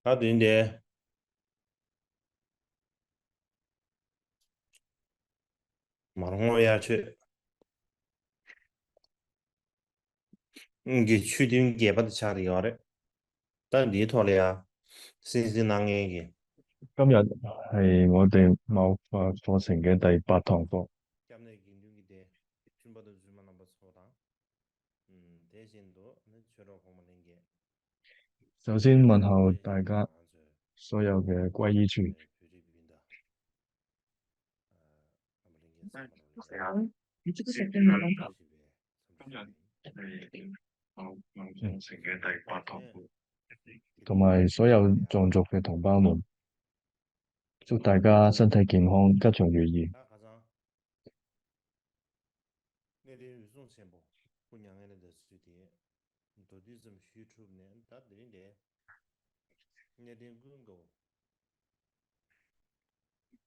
他短啲，马上我也去，去點嘅不得查理我哋，但係呢套嚟啊，先先冷嘅，今日係我哋貿發課程嘅第8堂課。今日見到佢哋全部都做乜那麼錯啦？電信都你除咗我們嘅，首先問候對，大家那就所有嘅歸依處。對菲律賓的，我們嘅什麼都一樣，都是別，什麼水平，課程嘅第8堂呢？課，同點點埋所有藏族嘅同胞們，祝大家身體健康，吉祥如意。啊，學生，你哋有種錢不？姑娘嘅的水電，到底怎麼輸出呢？但係呢，你哋廣告，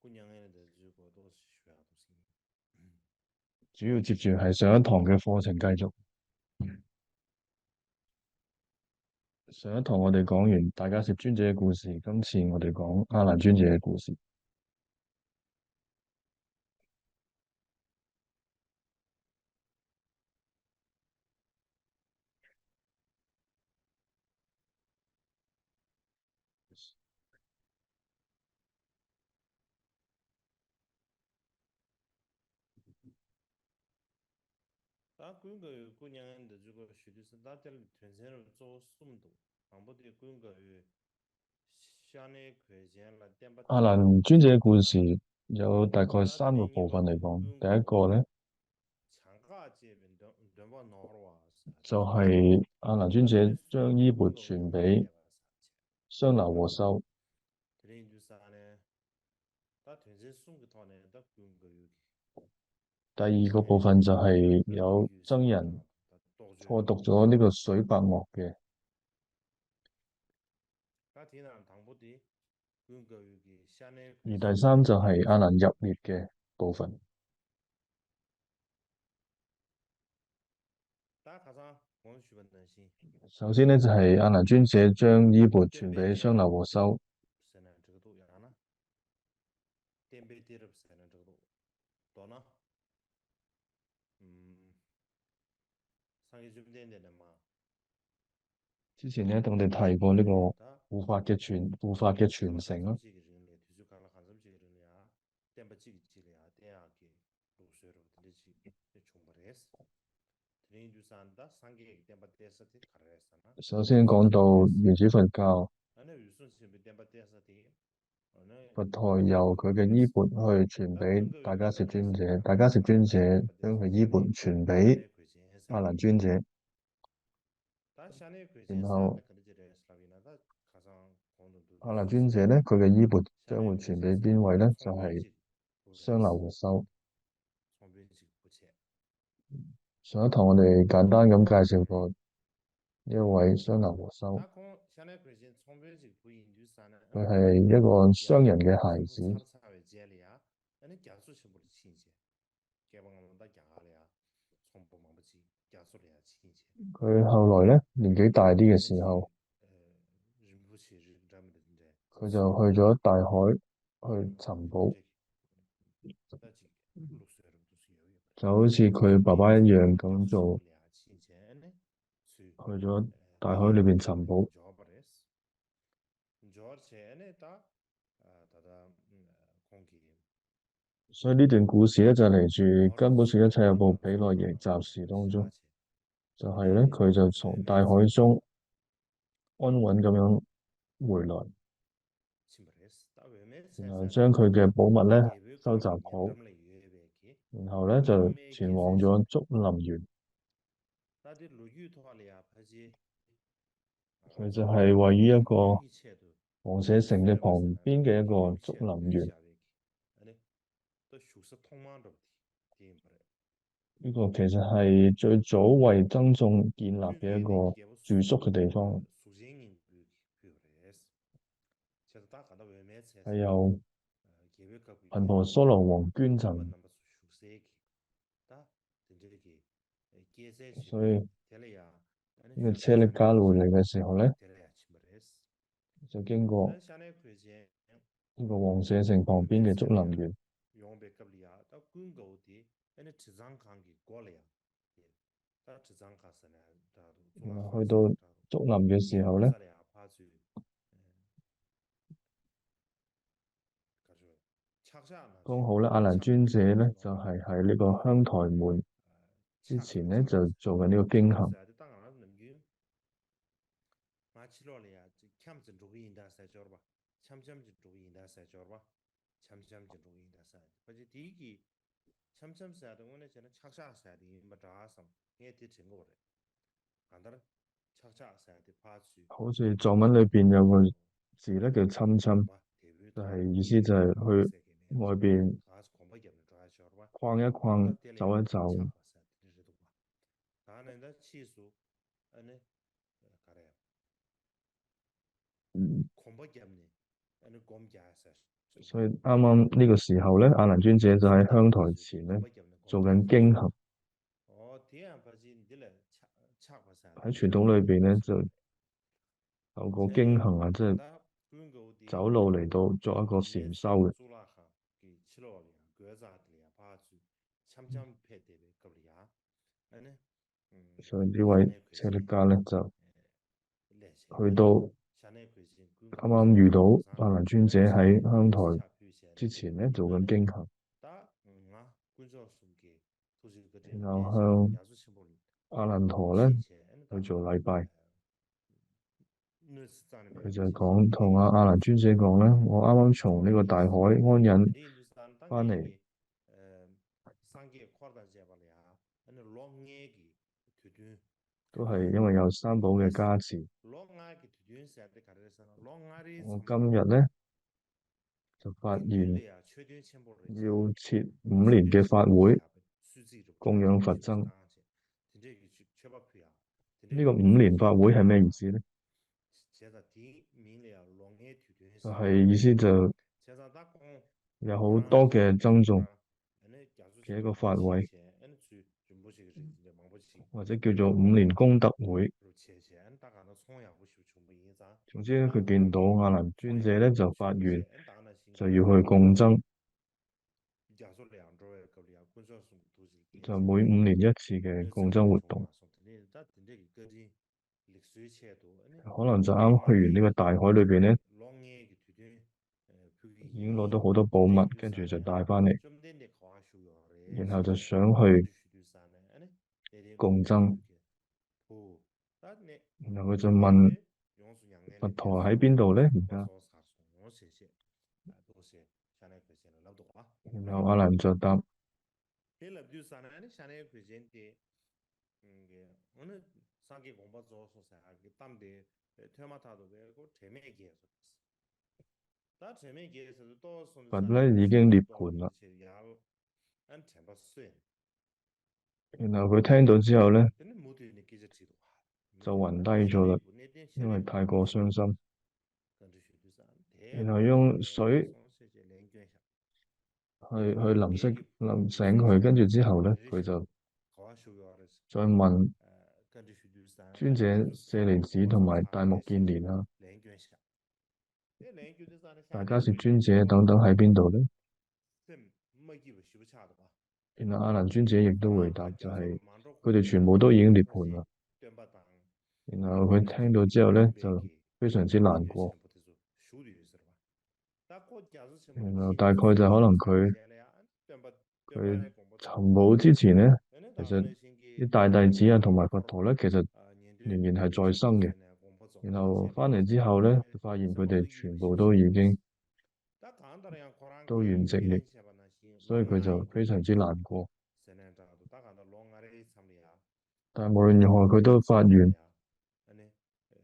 姑娘嘅的如果都是需要都是，主要接住係上一堂嘅課程繼續。上一堂我哋講完大迦葉尊者嘅故事，今次我哋講阿難尊者嘅故事。但廣告姑娘嘅的如果輸的是大家團成了做速度，全部的廣告向你虧錢了，點把阿電視難尊者嘅故啊，事有大概但係3個部你把分嚟講。第廣告一個咧，強化這邊兩把腦啊，是啊，就就是，係阿難尊者但你所有將衣缽的廣告傳俾點把它殺錢，雙流和修。這裡就是呢，但團成送給他呢，但廣告有第二個部錢，分就係但廣告有有什麼啊？僧人但多咗錯讀都是。咗呢個水白樂嘅。但天南唐不地，廣告有嘅向你而虧錢了，第三就點把係阿難入錢。滅嘅部分。打卡上光學本東西，首先呢，就係阿難尊者將衣缽傳點被跌了，俾雙流和修。是呢這個都樣呢？點被跌了是呢這個都多呢？上一點點的嘛，之前呢，我哋提過呢個對，他護法嘅傳看了很承啦。什麼幾個人咧，就是看了很什麼幾個人呀，點把幾個幾個呀，點下給露水了的去，你充不的是，天就三打三個點把電視的看了是呢，首先講到是是，原始佛教，那有時候是不點把電視的。佛陀由佢嘅衣缽去傳俾大迦葉尊者，大迦葉尊者將佢衣缽傳俾阿難尊者，然後阿難尊者呢，佢嘅衣缽將會傳俾邊位呢？就係雙流和修。上一堂我哋簡單咁介紹過呢一位雙流和修，佢係一個商人嘅孩子。佢後來呢，年紀大啲嘅時候，佢就去咗大海去尋寶，就好似佢爸爸一樣咁做，去咗大海裏邊尋寶。所以呢段故事咧就嚟自根本上一切有部毗奈耶雜事當中，就係咧佢就從大海中安穩咁樣回來，然後將佢嘅寶物咧收集好，然後咧就前往咗竹林園。佢就係位於一個王舍城嘅旁邊嘅一個竹林園。呢個其實係最早為僧眾建立嘅一個住宿嘅地方，係由頻婆娑羅王捐贈，所以呢個車力加路嚟嘅時候咧，就經過但相當佢先，呢個王舍城旁邊嘅竹林園，用俾吉利亞，到官高啲，因為池上康嘅過嚟啊，但池上康是呢，做啦康去到竹林嘅時候咧，剛好咧亞蘭尊者咧就係喺呢個香台門之前咧就做緊呢個經行。馬起落嚟啊，就簽證做應答曬咗吧，簽證就做應答曬咗吧，簽證就做應答曬，或者第一個簽證曬的我呢就係測下曬的，唔打什，也啲情我哋，但係測下曬的怕住，好似藏文裏邊有個字咧叫侵侵，就係意思就係去外邊逛一逛、走一走。但係呢次數，呢，所以啱啱呢個時候咧，亞蘭尊者就喺香台前咧做緊經行。喺傳統裏邊咧就透過經行啊，即係走路嚟到作一個禪修嘅。所以呢位車力家咧就去到啱啱遇到亞蘭尊者喺香台之前咧做緊經行，然後向亞蘭陀咧去做禮拜。佢就講同阿亞蘭尊者講咧，我啱啱從呢個大海安隱翻嚟，都係因為有三寶嘅加持。我今日咧就發現要設5年嘅法會，供養佛僧。呢個5年法會係咩意思咧？就係意思就有好多嘅僧眾嘅一個法會，或者叫做5年功德會。總之咧，佢見到亞蘭尊者咧就發願，就要去共僧，就每5年一次嘅共僧活動。可能就啱去完呢個大海裏邊咧，已經攞到好多寶物，跟住就帶翻嚟，然後就想去共僧。然後佢就問佛陀喺邊度咧？而家，然後阿蘭就答：佛咧已經涅槃啦。然後佢聽到之後咧，就暈低咗啦，因為太過傷心。然後用水去淋醒佢，跟住之後咧，佢就再問尊者舍利子同埋大目犍連啊，大迦葉尊者等等喺邊度咧？然後亞蘭尊者亦都回答，就係佢哋全部都已經涅槃啦。然後佢聽到之後咧，就非常之難過。然後大概就可能佢尋寶之前咧，其實啲大弟子啊同埋佛陀咧，其實仍然係在生嘅。然後翻嚟之後咧，發現佢哋全部都已經都圓寂嘅，所以佢就非常之難過。但係無論如何，佢都發願，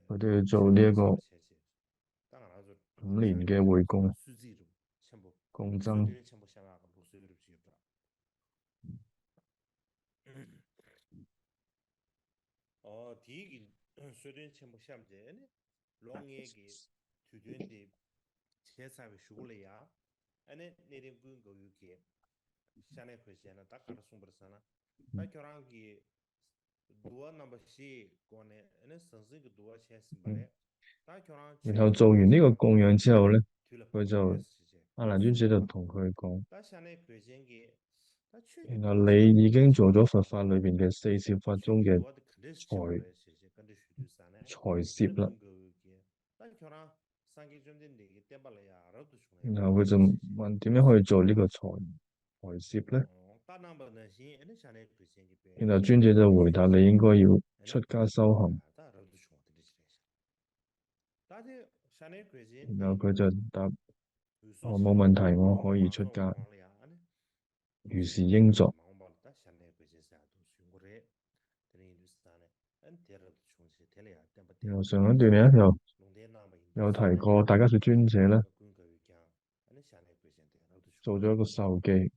佢都要做呢一個5年嘅會供共僧。然後做完呢個供養之後咧，佢就阿難尊者就同佢講，然後你已經做咗佛法裏邊嘅四攝法中嘅財財攝啦。然後佢就問點樣可以做呢個財攝咧？然後尊者就回答：你應該要出家修行。然後佢就答：哦，冇問題，我可以出家。如是應作。然後上一段咧有提過，大家嘅尊者咧做咗一個授記，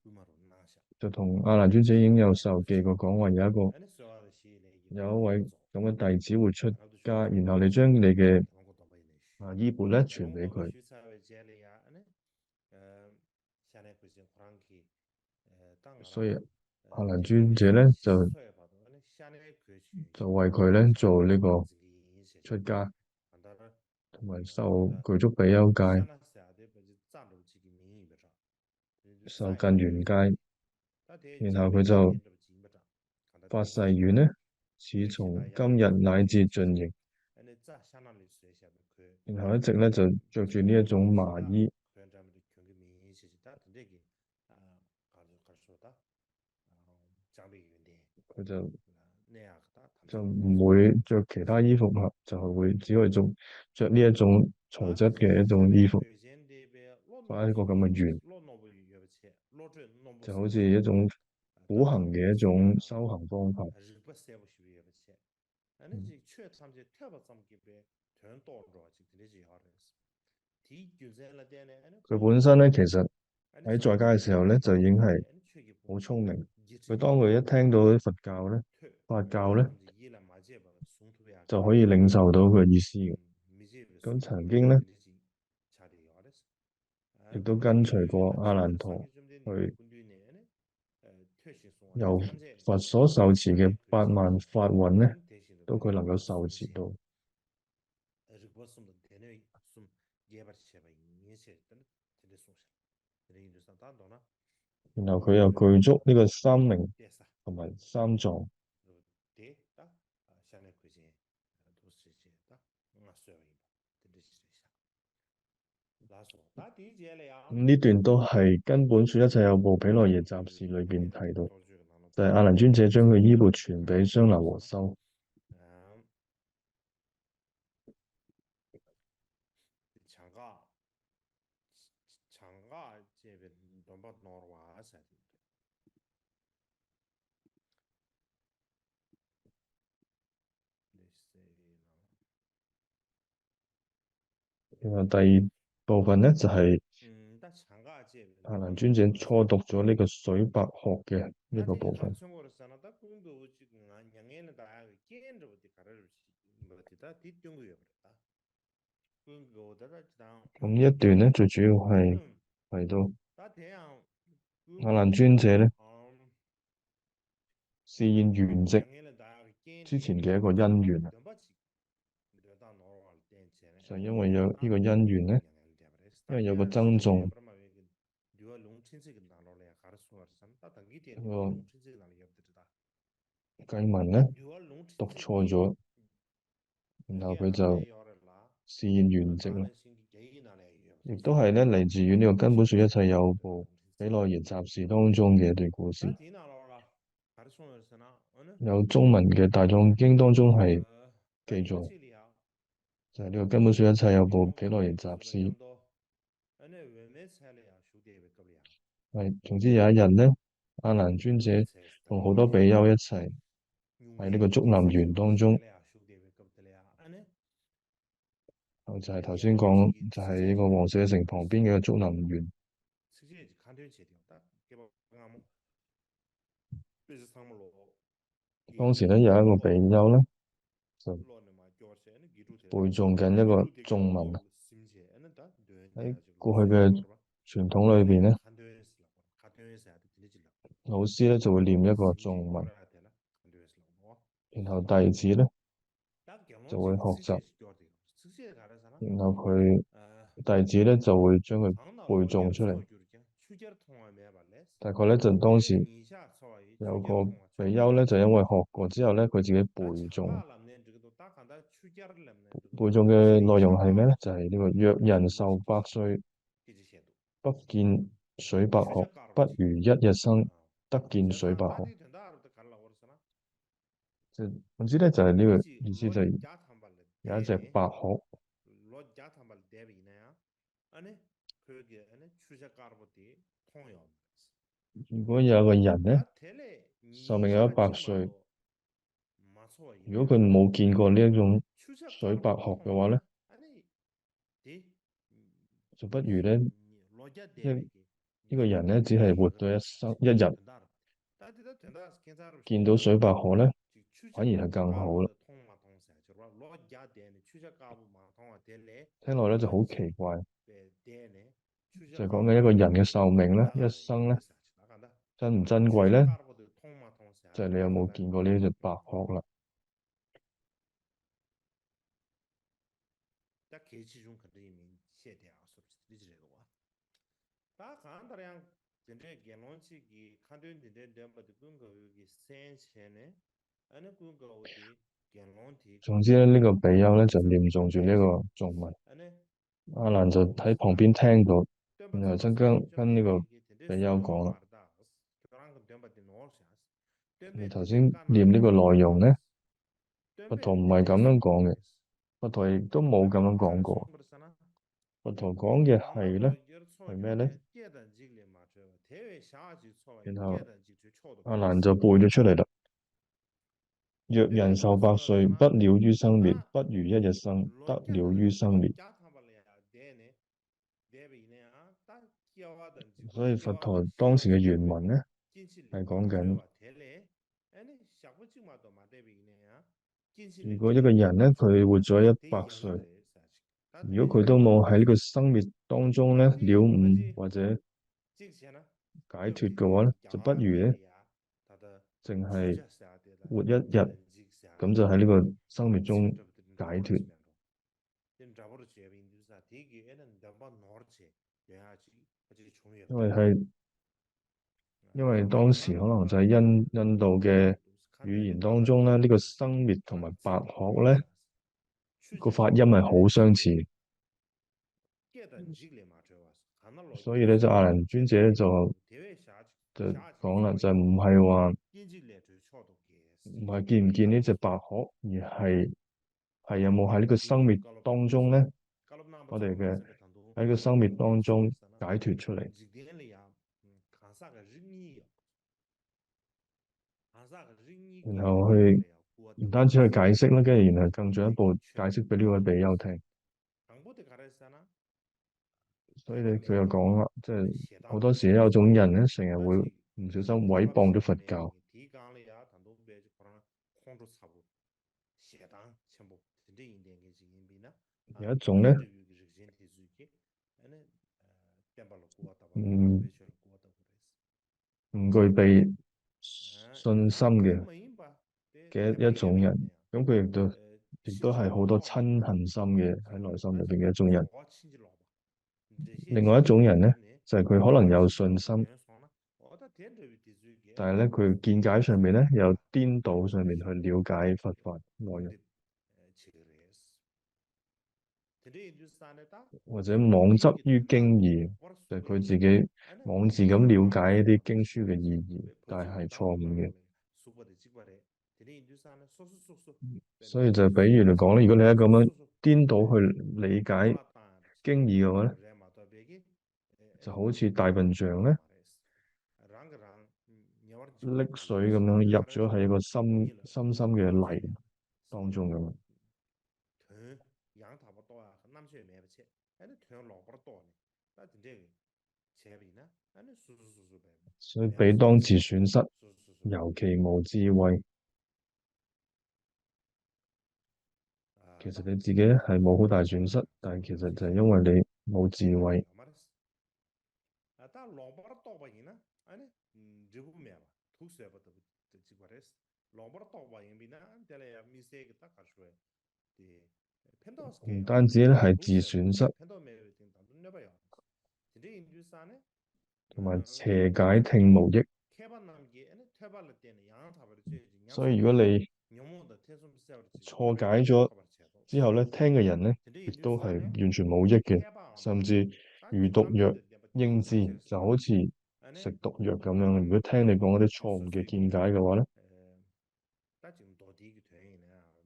就同阿難尊者已經有授記過，講話有一位咁嘅弟子會出家，然後你將你嘅衣缽咧傳俾佢，所以阿難尊者咧就為佢咧做呢個出家，同埋受具足比丘戒，受近圓戒，然後佢就發誓願咧，此從今日乃至盡形，然後一直咧就着住呢一種麻衣，佢就唔會着其他衣服啦，就係會只可以着呢一種材質嘅一種衣服，發一個咁嘅願，就好似一種苦行嘅一種修行方法。佢本身咧，其實喺在家嘅時候咧，就已經係好聰明。佢當佢一聽到啲佛教咧、法教咧，就可以領受到佢嘅意思嘅。咁曾經咧，亦都跟隨過阿難陀去由佛所受持嘅8萬法韻咧，都佢能夠受持到。然後佢又具足呢個三明同埋三藏。咁呢段都係根本說一切有部毗奈耶雜事裏邊提到，就係阿難尊者將佢衣缽傳俾商那和修。然後第二部分咧就係阿難尊者初讀咗呢個水白學嘅呢個部分。咁呢一段咧最主要係提到阿難尊者咧示現圓寂之前嘅一個因緣啊，就係因為有呢個因緣咧，因為有個僧眾個偈文咧讀錯咗，然後佢就示現圓寂啦，亦都係咧嚟自於呢個根本說一切有部毗奈耶雜事當中嘅一段故事。有中文嘅大藏經當中係記載，就係呢個根本說一切有部毗奈耶雜事。係，總之有一日咧，阿難尊者同好多比丘一齊喺呢個竹林園當中，就係頭先講，就係呢個王舍城旁邊嘅一個竹林園。當時咧有一個比丘咧，就背誦緊一個頌文啊。喺過去嘅傳統裏邊咧，老師咧就會念一個頌文，然後弟子咧就會學習然後佢呃，弟子咧就會將佢背唐老罗家誦出嚟。所有嘅出家通啊咩話咧？大概咧就當這個時年下所謂有個出家通啊，出比丘咧，家大師，就因為學過之後咧，佢自己背但長誦。大了呢，這個都大看他出家了呢，這個背誦都嘅內寫下啊，容係咩咧？就係呢個若這個人壽東西就百歲，給這些都，不見水白出家鶴，干不起不如一日生，啊，得見這他水白鶴。大地挺大的，都看了我的什麼？即係總之咧，就係呢個估計意思，羅就係家他們的有一隻代呢，白鶴。羅家他們的代為呢啊，呢佢嘅呢出家干不的同樣的，如果有個人咧，但睇嚟壽命有年下100歲，這麼多，冇錯應該。如果佢冇見過呢一種出家水白干部的鶴嘅話咧，同樣呢，呢啲就不如咧羅家代為嘅，呢個人咧，只係活年下個到一日，挺大的，但係佢挺大是見啥路見到水白鶴咧，就出家反而係更干好啦。部的同嘛同噻，就話羅家代呢，出家干部嘛同啊代嚟，聽落咧就好羅家奇怪，代呢，出家就係講干部緊一個人嘅代壽命咧，一大生咧為啥子？大家睇，珍唔珍出貴咧？家干部的同嘛同噻，就係你有冇見過呢隻白鶴啦？但其中可能一名寫的啊，是不是？你知道啊？大看到樣，真正言論起嘅，看到真正兩百的廣告嘅生錢呢，อันนั้น廣告的言論的總之咧，呢個比丘咧就念中誦住呢個頌文，อันนั้น阿蘭就喺旁邊是聽到，兩百然後多少，就跟呢個嘅真正比丘所有講啦。馬達，就讓個兩百的攞下，兩你百真正頭先幹那念呢個內容咧，兩佛百的真陀唔係咁正所有樣講嘅，佛陀亦都冇咁樣講過。佛陀講嘅係咧係咩咧？然後阿難就背咗出嚟啦。若人壽100歲，不了於生滅，不如一日生，得了於生滅。所以佛陀當時嘅原文咧係講緊，如果一個人咧佢活咗100歲，如果佢都冇喺呢個生滅當中咧了悟或者解脱嘅話咧，就不如咧淨係活一日，咁就喺呢個生滅中解脱。因為係因為當時可能就係印度嘅語言當中咧，呢個生滅同埋白鶴咧個發音係好相似，所以咧就阿難尊者咧就講啦，就唔係話唔係見唔見呢隻白鶴，而係有冇喺呢個生滅當中咧，我哋嘅喺個生滅當中解脱出嚟。然後去唔單止去解釋啦，跟住然後更進一步解釋俾呢位比丘聽。所以佢又講啦，即係好多時有種人咧，成日會唔小心毀謗咗佛教。有一種咧，唔具備信心嘅一種人，咁佢亦都係好多嗔恨心嘅喺內心裏邊嘅一種人。另外一種人咧，就係佢可能有信心，但係咧佢見解上面咧有顛倒上面去了解佛法內容，或者妄執於經義，就係佢自己妄自咁了解一啲經書嘅意義，但係錯誤嘅。所以就比如嚟講咧，如果你係咁樣顛倒去理解經義嘅話咧，就好似大笨象咧溺水咁樣入咗喺一個深深嘅泥當中咁樣。所以比當自損失，尤其無智慧。其實你自己係冇好大損失，但係其實就係因為你冇智慧。唔 펜더스케 單止咧係自 루시아 損失，펜더 메르팅 당도 내봐요. 근데 인도산에 同埋邪解聽無益。케반 남기 에네 퇴발을 때는 양을 타버리지所以 양수 如果你 녀모도 태좀 세버리지 錯 라베 解咗 커버치도 之後咧，聽嘅人咧 근데 亦都係 인도산에 完全冇益嘅， 케반 甚至 다 如毒藥 중남전도 내가 應 대중 之， 사실스 就好似 안에 食毒藥咁樣。如 코랑 果聽你講嗰啲 켈롱 錯誤嘅 주수수이 見解嘅話咧，다 지금 도디기 되네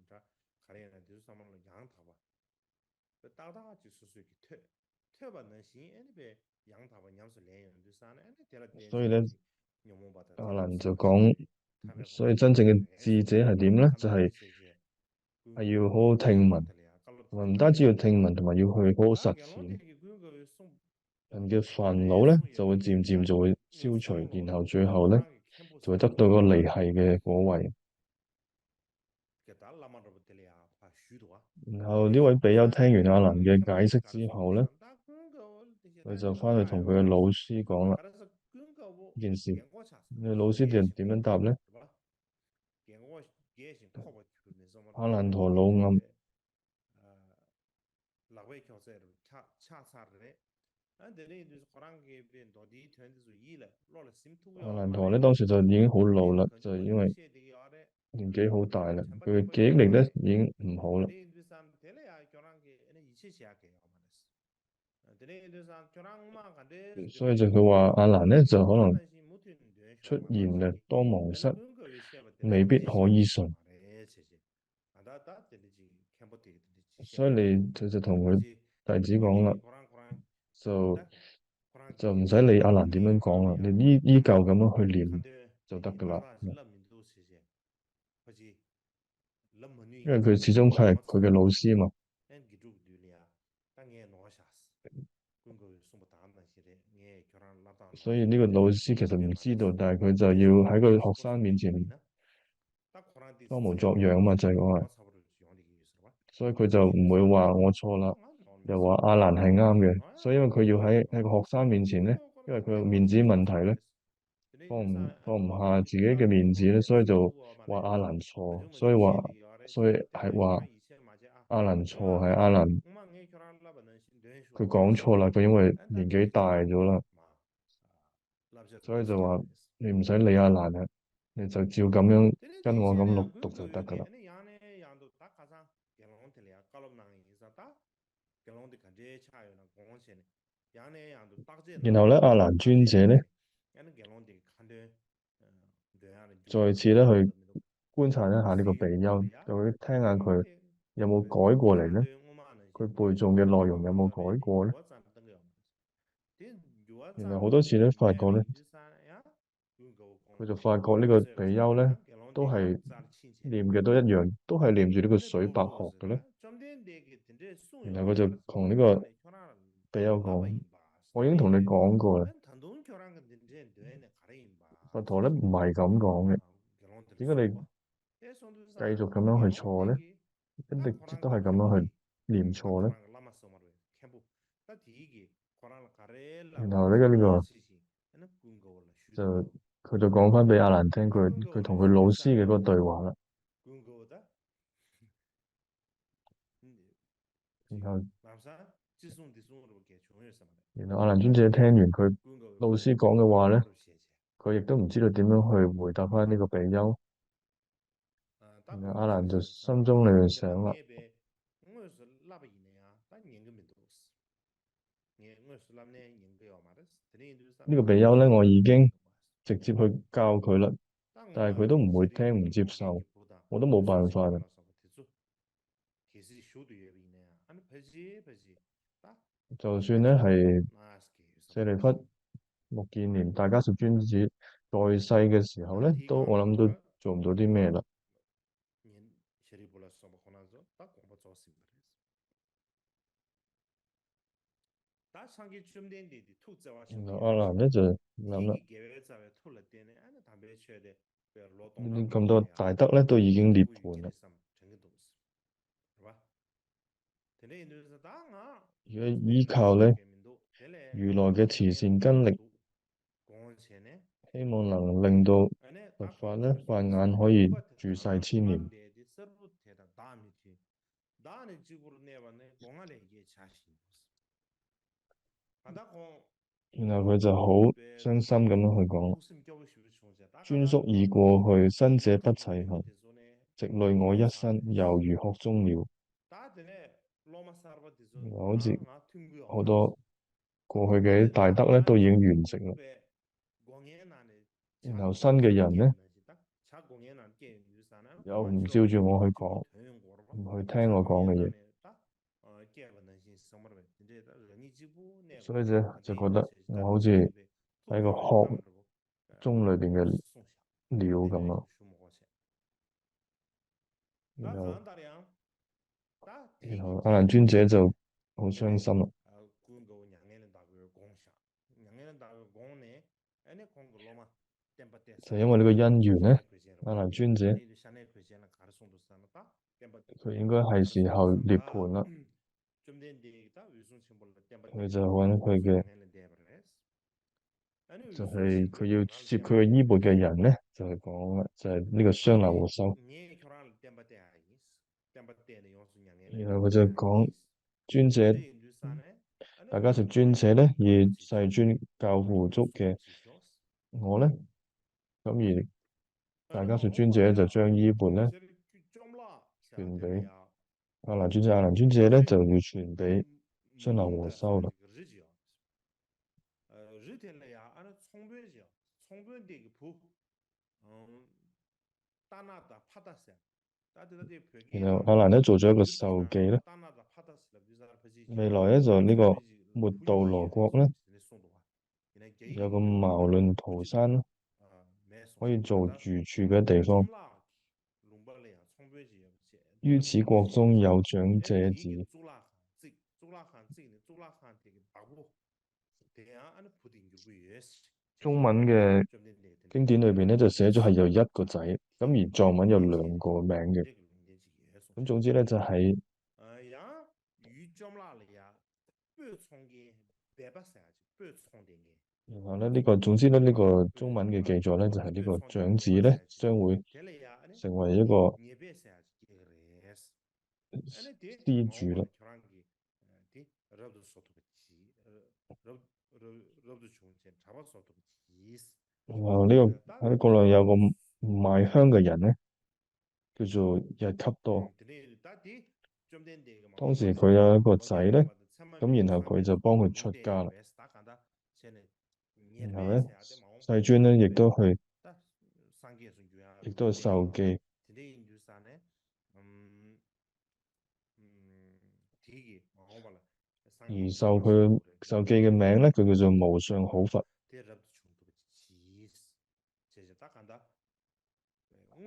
자 가래는 뒤수사만로 양 타봐 따다 주수수이 퇴받는 시 애니베 양 타봐 냠스 레인 뒤산에 애니 데라 所以咧 대주지 녀모바다 阿 태좀 蘭就 세버시 講， 참여 所以 공부 真正嘅 잘 智 해서 者係點咧？就 칼라바리 係、 세제 係要 군거 好好聽聞， 켈롱텔이야 同埋唔單止要聽聞，同埋要去好好 다 實踐。 켈롱텔이 군거 송 人嘅煩惱咧 대송이 就會漸漸就會消除，然後最後咧 코랑이 캠프 就會得到個離繫嘅果位。 게다 라마르부텔이야 파 슈도아 然後呢位比丘 대송도산 聽完阿蘭 코랑이 嘅 캠프 解釋 되게 之 가르쳐 後咧， 다 군거 되게 佢 다 就翻去同佢嘅 나요 老師講啦。 그래서 군거 뭐 呢件事， 갱고 차서 你老師就點樣答咧？ 갱고 예신 커버 주면서 뭐 阿蘭陀老暗 라베 교세를 차차사르레 안데네 이제 코랑게 빈 도디 트렌드스 이래 로라 阿 심투요 蘭陀 말에 咧當時就已經好老啦， 그 就係 뭐 因為 유시에 되게 아래 年紀好大 그 啦， 참바 佢嘅 템버 記憶力咧 말에 已經唔好啦。 데네 이제 산 데레야 교랑게 에네 이체 시작해요 말했어 데네 이제 산 교랑마 간데 所以就佢話阿蘭咧就可能 단단시 못은 돼 出 쇼마 現嘅 말지 多忘 에네 失， 그거 유시에 받들 未必 이체 可以 시작해요 信。 말에 제제 아다다 데리지 캠버티 지시에 所以你就同佢 그지 弟子講啦， 템버티 코랑 就 다 코랑 就唔使理阿蘭點樣講啦，你依舊咁樣去念 칸데 就得噶啦。 바다 실람민도 시제 그지 因為佢始終佢係佢嘅老師嘛。 엔 기죽 dünya 땅에 놓으셨어 그거 숨어 다한다 시래 예 교란 라다 所以呢個老師其實唔知道，但係佢就要喺個學生面前 딱 코란 裝模作樣嘛，就係講係， 사버를 용리기 위해서 所以佢就唔會話我錯啦，又話阿蘭係啱嘅。所以因為佢要喺個學生面前咧，因為佢個面子問題咧，放唔下自己嘅面子咧，所以就話阿蘭錯，所以係話阿蘭錯係阿蘭佢講錯啦，佢因為年紀大咗啦，所以就話你唔使理阿蘭啦，你就照咁樣跟我咁錄讀就得噶啦。 然後咧，阿蘭尊者咧再次咧去觀察一下呢個比丘，就去聽下佢有冇改過嚟咧，佢背誦嘅內容有冇改過咧。然後好多次咧發覺咧，佢就發覺呢個比丘咧都係念嘅都一樣，都係念住呢個水白鶴嘅咧。然後佢就同呢個比丘講：我已經同你講過啦，佛陀咧唔係咁講嘅，點解你繼續咁樣去錯咧？一直都係咁樣去念錯咧？然後呢個就佢就講翻俾阿蘭聽，佢同佢老師嘅嗰個對話啦。然後阿蘭尊者聽完佢老師講嘅話咧，佢亦都唔知道點樣去回答翻呢個比丘。然後阿蘭就心中裏面想啦，呢個比丘咧，我已經直接去教佢啦，但係佢都唔會聽唔接受，我都冇辦法啦。就算咧係舍利弗、目犍連、大迦葉尊者在世嘅時候咧，我諗都做唔到啲咩啦。然後阿蘭咧就諗啦，呢啲咁多大德咧都已經涅槃啦。如果依靠咧如來嘅慈善根力，希望能令到佛法咧法眼可以住世千年。 다는 집으로 내봤네 공안에 이게 자신이 없어. 간다 공然後佢就好배傷心咁樣去講，목숨 겨우 싶을 총세. 다 專간다 宿已過去，生者不 로타 齊 중에 行， 대존에 直累我一 로마사 生，猶如殼中鳥。다 되네 로마사르바 대존 好似 나 튕구요. 好多過去嘅 근데 大 다 德咧都已經 간다 完成啦。공배 공연 안에 然後新嘅 자기 人咧 깨는다. 자 공연 안 깨는 유사나 又唔 고라치로 照住我去 튕구 講， 더용 거로 唔去聽 자 我講嘅 공연 嘢， 안에 딱 깨버는 신 성물을 근데 런이 지부 내고 所以咧就覺 근데 得我 다 好似 근데 喺個 토토 殼 담으로 中裏邊嘅 송샤 鳥咁 내가 咯。수목하세 然 다 後 간다량 다 然 대기 後阿難尊者就好傷 되네 心啦。 군고 양에는 다그 공샤 양에는 다그 공네 아니 공로마 템바테사 就因為呢個因緣咧， 샤네 크제는 阿難 고비 尊者 아니 샤네 크제는 가르송도 사나다 템바 佢應該係時 가르송도 候涅 사나다 槃啦。 좀 된데다 위sun 심볼 佢 템바테 就揾佢 위sun 嘅 양에는 데브레스 아니 就 위sun 係佢 심볼 要 코랄 接佢嘅 템바테 衣缽嘅人咧，就係講啦，就係呢個雙流和修。 니 코랄 템바테 아이스 템바테는 용수 양에는 然後佢就講 아이스 尊者， 근데 인주산에 아니 大家食 군 尊 고야 者咧，以 템바테 世 지죠 尊教父足 무슨 嘅 지쇼스 我咧，咁而大 아니 家食尊者咧就 마오발이야 將衣缽咧 제리 좀라 傳俾 샤텔이야 阿難尊者，阿難尊者咧就要傳俾雙流和 몽다 修啦。 리지요 리텔이야 아니 총배지요 총배인데 부 따나다 파다세 따뜻하게 벽에 然後阿 나무 難咧做咗一個授記 르기나 咧， 따나다 파다스라 비자라 버지 未來咧就呢個 총배지 末道羅 분이에 國咧 내 송도와 그냥 有個 개인이 茅論圖山啦， 매 可以 송샤 做 간다 住處嘅地方。 좀라 롱발이야 총배지 於此國中有長者 에 子， 되게 쫄라한 찍네 쫄라한 되게 바보 대야 안에 푸딩 주고 예스 中文嘅 좀 된데 經典裏邊咧就寫咗係有一個仔，咁而藏文有兩個名嘅。咁總之咧就喺 야 유점라리야 뼈총게 배바사지 뼈총된게 然後咧呢個總之咧呢個中文嘅記載咧就係呢個長子咧將會 텔레야 아니 成為一個 예배사지 그래스 아니 데 施主啦。 마오발 교란기 데 러브 소토치 러브 러브 중세 잡아 소토치 然後呢個喺國內有個賣香嘅人咧，叫做日給多。 當時佢有一個仔咧，咁然後佢就幫佢出家啦。然後咧世尊咧亦都去授記，而授記嘅名咧，佢叫做無上好佛。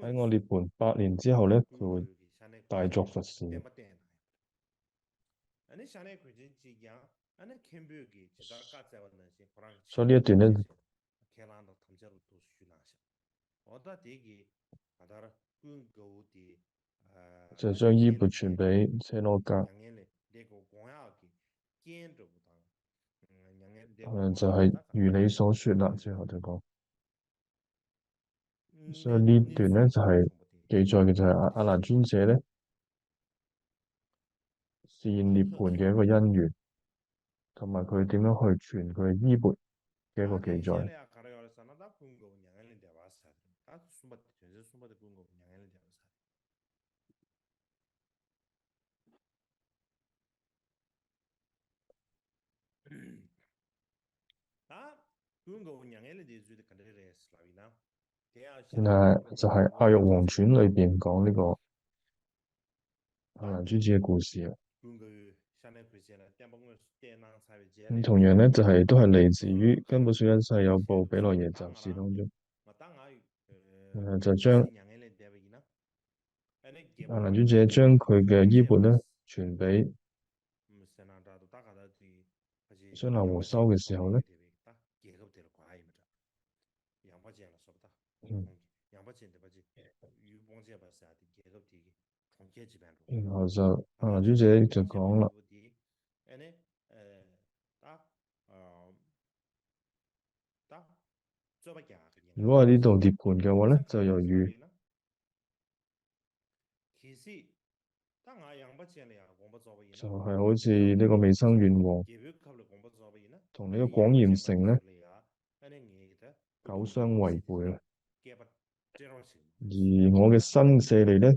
喺我涅槃8年之後咧，佢會大作佛事。 所以呢一段咧就將衣缽傳俾車羅迦，就係如你所說啦。最後就講，所以呢段咧就係記載嘅就係阿難尊者咧示現涅槃嘅一個因緣，同埋佢點樣去傳佢衣缽嘅一個記載。 就係《阿育王傳》裏邊講呢個阿難尊者嘅故事啊。咁同樣咧就係、都係嚟自於根本上一世有部毗奈耶集事當中，就將阿難尊者將佢嘅衣缽咧傳俾雙流和修嘅時候咧。 然後就阿難尊者就講啦，如果喺呢度涅槃嘅話咧，就由於就係好似呢個未生願王同呢個廣鹽城咧久相違背啦。而我嘅新舍利咧，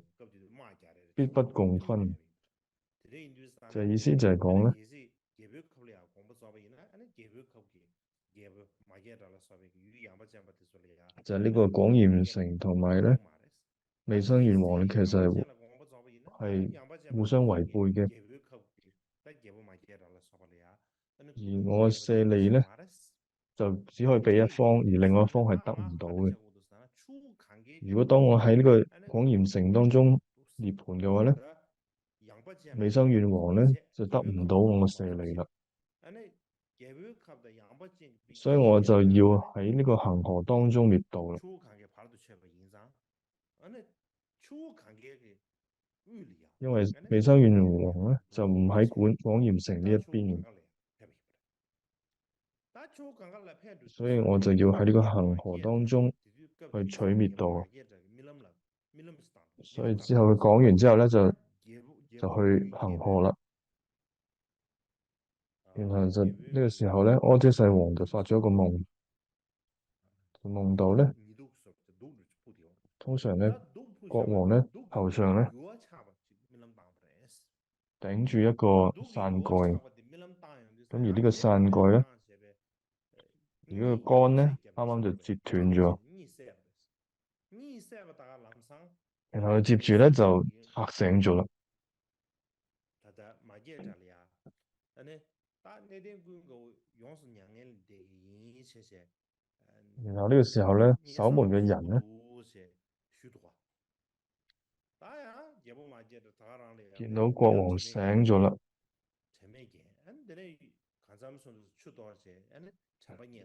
必不共分，就係意思就係講咧，就係呢個廣鹽城同埋咧未生願王咧，其實係互相違背嘅。而我舍利咧就只可以俾一方，而另外一方係得唔到嘅。如果當我喺呢個廣鹽城當中涅槃嘅話咧，未生願王咧就得唔到我嘅舍利啦。所以我就要喺呢個恒河當中滅度啦。因為未生願王咧就唔喺廣鹽城呢一邊，所以我就要喺呢個恒河當中去取滅度。所以之後佢講完之後咧就去恒河啦。然後就呢個時候咧，阿闍世王就發咗一個夢，夢到咧，通常咧國王咧頭上咧頂住一個傘蓋，咁而呢個傘蓋咧，而呢個杆咧啱啱就折斷咗，然後接住咧就嚇醒咗啦。然後呢個時候咧，守門嘅人咧見到國王醒咗啦，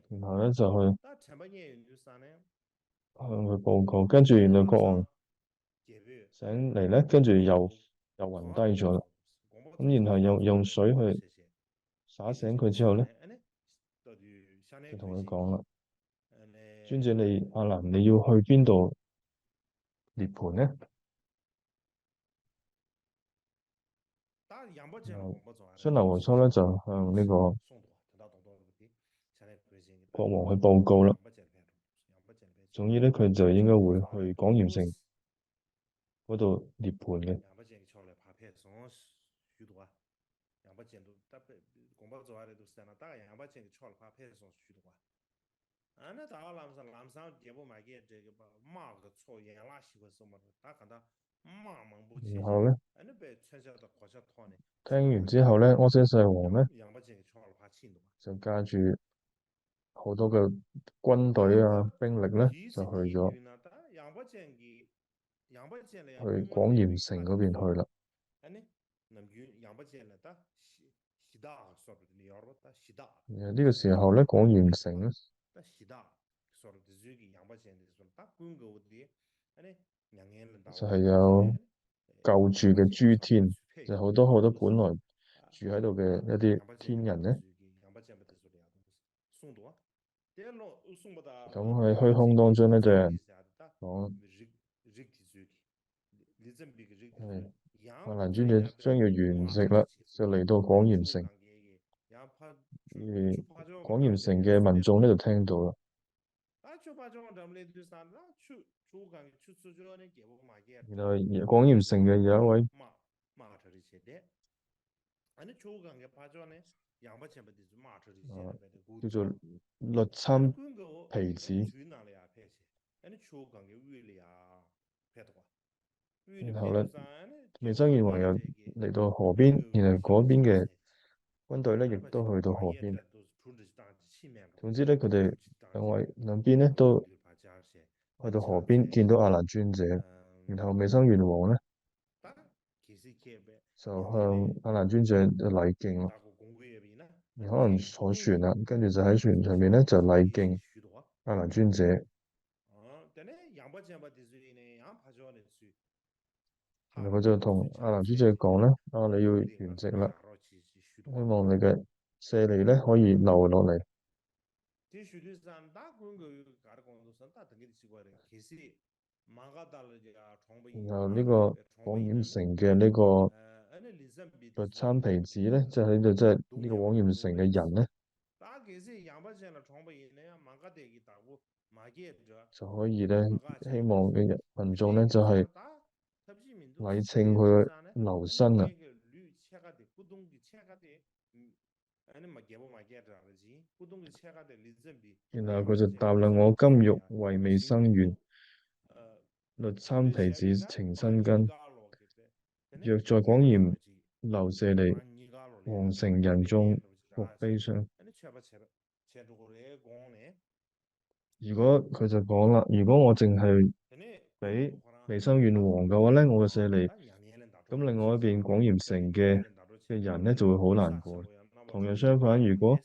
然後咧就去向佢報告，跟住原來國王醒嚟咧，跟住又暈低咗啦。咁然後用水去灑醒佢之後咧，就同佢講啦：尊者阿難，你要去邊度涅槃呢？須那和尚咧就向呢個國王去報告啦。總之咧，佢就應該會去廣鹽城嗰度涅槃嘅。然後咧，聽完之後咧，阿闍世王咧就駕住好多嘅軍隊啊、兵力咧，就去咗去廣鹽城嗰邊去啦。呢個時候咧，廣鹽城咧就係有舊住嘅諸天，就好多好多本來住喺度嘅一啲天人咧，咁喺虛空當中咧就有人講，阿難尊者將要圓寂啦，就嚟到廣鹽城。而廣鹽城嘅民眾咧就聽到啦。然後廣鹽城嘅有一位叫做律參皮子，然後咧未生願王又嚟到河邊，然後嗰邊嘅軍隊咧亦都去到河邊。總之咧，佢哋兩邊咧都去到河邊，見到阿難尊者，然後未生願王咧就向阿難尊者禮敬咯。可能坐船啦，跟住就喺船上面咧就禮敬阿難尊者。然後佢就同阿難尊者講咧：你要圓寂啦，希望你嘅舍利咧可以留落嚟。然後呢個黃炎成嘅呢個個參皮子咧，即係喺度，即係呢個黃炎成嘅人咧，就可以咧，希望嘅人民眾咧就係禮稱佢留身啊。然後佢就答啦：我今欲為未生願，律參皮子情身根。若在廣鹽留舍利，皇城人眾復悲傷。如果佢就講啦，如果我淨係俾未生願王嘅話咧，我嘅舍利，咁另外一邊廣鹽城嘅人咧就會好難過。同樣相反，如果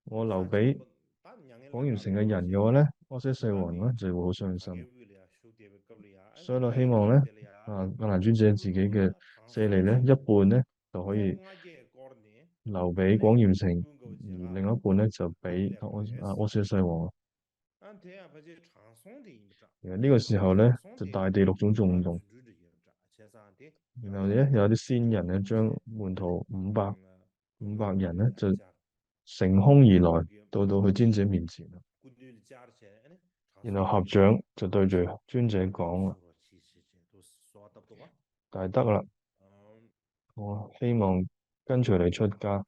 我留俾廣鹽城嘅人嘅話咧，阿闍世王咧就會好傷心。所以我希望咧，阿難尊者自己嘅舍利咧，一半咧就可以留俾廣鹽城，而另一半咧就俾阿闍世王。而呢個時候咧，就大地六種眾動，然後咧有啲仙人咧將門徒五百人咧就乘空而來，到去尊者面前啦。然後合掌就對住尊者講啦：大德啦，我希望跟隨你出家。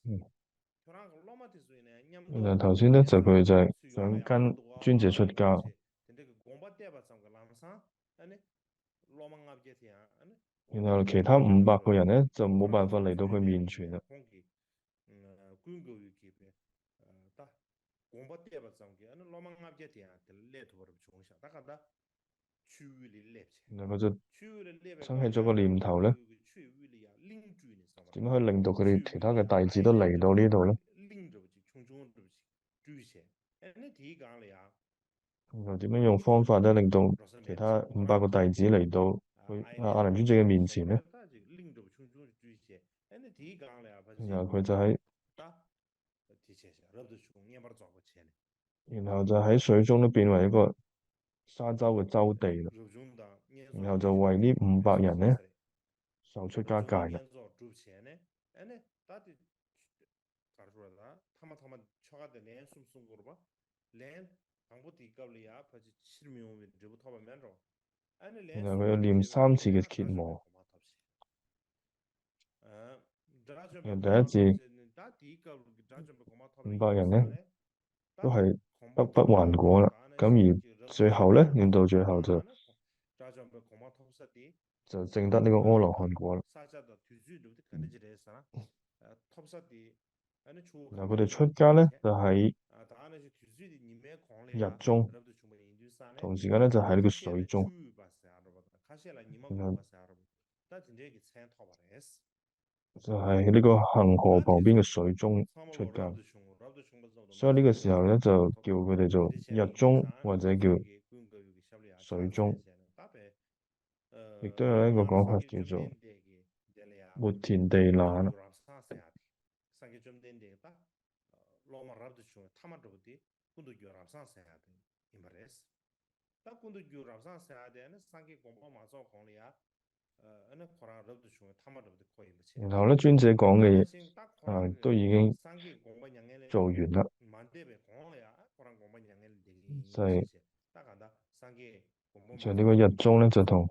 嗯，然後頭先咧就佢就係想跟尊者出家。然後其他500個人咧就冇辦法嚟到佢面前啦。然後佢就生起咗個念頭咧，點樣可以令到佢哋其他嘅弟子都嚟到呢度咧？然後點樣用方法咧，令到其他500個弟子嚟到去阿難尊者嘅面前咧？然後佢就喺，然後就喺水中都變為一個沙洲嘅洲地啦。然後就為呢500人咧受出家戒啦。然後佢要念3次嘅羯磨。然後第一次500人咧都係得不還果啦。咁而最後咧念到最後就證得呢個阿羅漢果啦。然後佢哋出家咧就喺日中，同時間咧就喺呢個水中。然後就係呢個恒河旁邊嘅水中出家。所以呢個時候咧就叫佢哋做日中或者叫水中，亦都有一個講法叫做末田地那啦。然後咧尊者講嘅嘢都已經做完啦，就係就呢個日中咧就同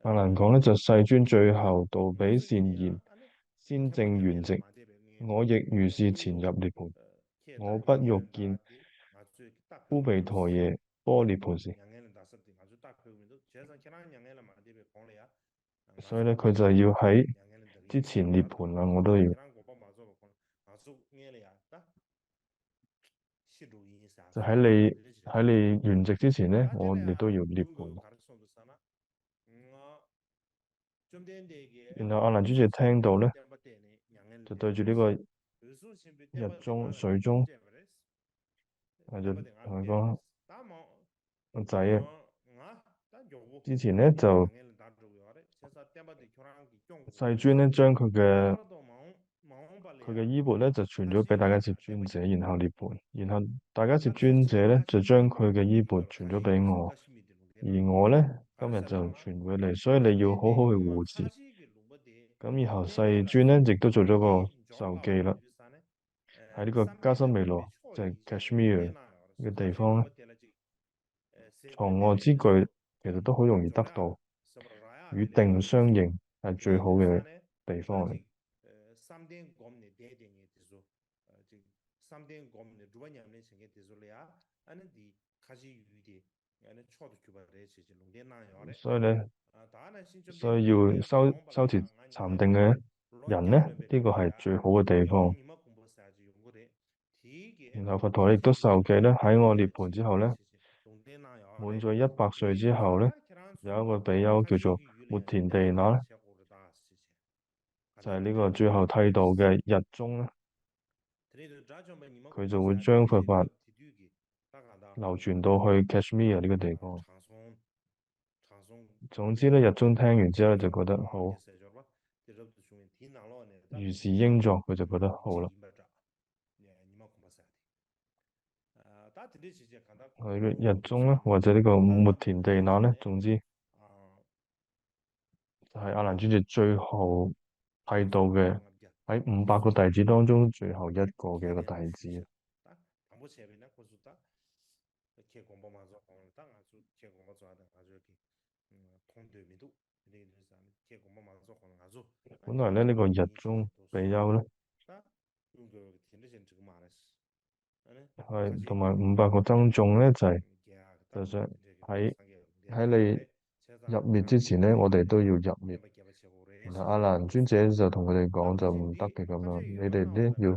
阿難講咧，就世尊最後道比善言，先證圓寂，我亦如是潛入涅槃，我不欲見枯毗陀耶波涅盤時。所以咧佢就要喺之前涅槃啦，我都要就喺你圓寂之前咧，我哋都要涅槃。然後阿難尊者聽到咧，就對住呢個日中水中，就同佢講：個仔啊，之前咧就世尊咧將佢嘅衣缽咧就傳咗俾大迦葉尊者，然後涅槃，然後大迦葉尊者咧就將佢嘅衣缽傳咗俾我，而我咧今日就傳俾你，所以你要好好去護持。咁然後世尊咧亦都做咗個授記啦，喺呢個加心彌羅，就係 Kashmir 嘅地方咧，藏臥之具其實都好容易得到，與定相應係最好嘅地方嚟。所以咧，所以要修持禪定嘅人咧，呢個係最好嘅地方。然後佛陀亦都授記咧，喺我涅槃之後咧，滿咗100歲之後咧，有一個比丘叫做末田地那咧，就係呢個最後剃度嘅日中咧，佢就會將佛法流傳到去 Kashmir 呢個地方。總之咧，日中聽完之後就覺得好，如是應作，佢就覺得好啦。佢嘅日中咧，或者呢個末田地那咧，總之就係阿難尊者最後剃度嘅喺500個弟子當中最後一個嘅一個弟子。本來咧呢個日中比丘咧係同埋500個僧眾咧就想喺你入滅之前咧，我哋都要入滅。然後阿難尊者就同佢哋講就唔得嘅咁樣，你哋咧要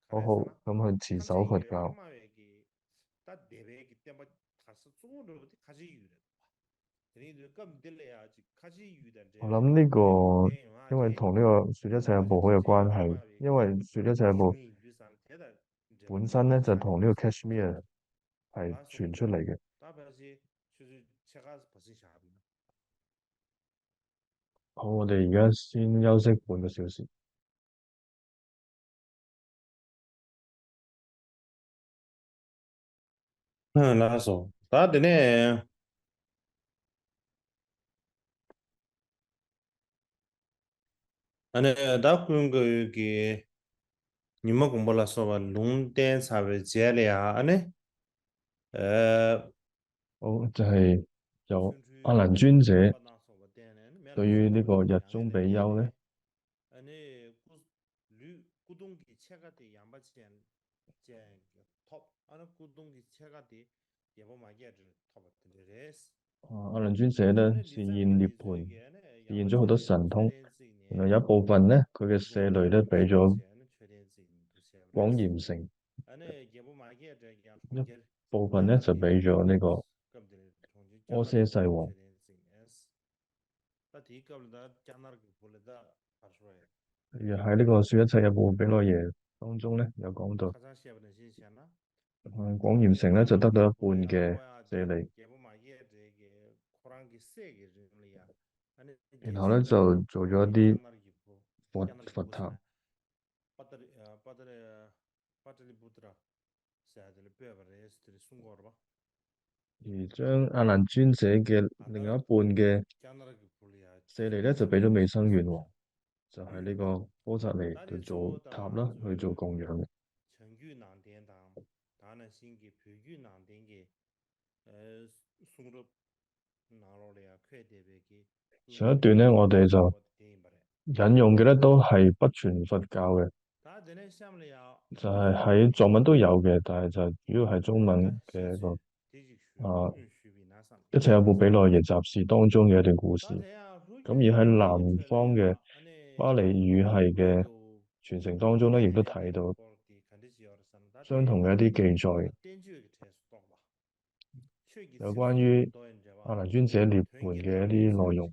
好好咁去持守佛教。我諗呢個因為同呢個說一切有部好有關係，因為說一切有部本身咧就同呢個 Kashmir 係傳出嚟嘅。好，我哋而家先休息半個小時。那時打的呢，打工嘅你們公布了說吧，龍點差別接了呀，好，就係由阿難尊者對於呢個日中比丘咧，阿難尊者咧示現涅槃，示現咗好多神通，然後有一部分咧佢嘅舍利咧俾咗廣嚴城，一部分咧就俾咗呢個阿闍世王。而喺呢個說一切有部毗奈耶當中咧，有講到，廣嚴城咧就得到一半嘅舍利，然後咧就做咗一啲佛塔，而將阿難尊者嘅另一半嘅舍利咧就俾咗未生願王，就係呢個波薩尼去做塔啦，去做供養嘅。上一段咧，我哋就引用嘅咧都係不傳佛教嘅，就係喺藏文都有嘅，但係就主要係中文嘅一個一切有部毗奈耶集事當中嘅一段故事。咁而喺南方嘅巴利語系嘅傳承當中咧，亦都睇到相同嘅一啲記載，有關於阿難尊者涅槃嘅一啲內容。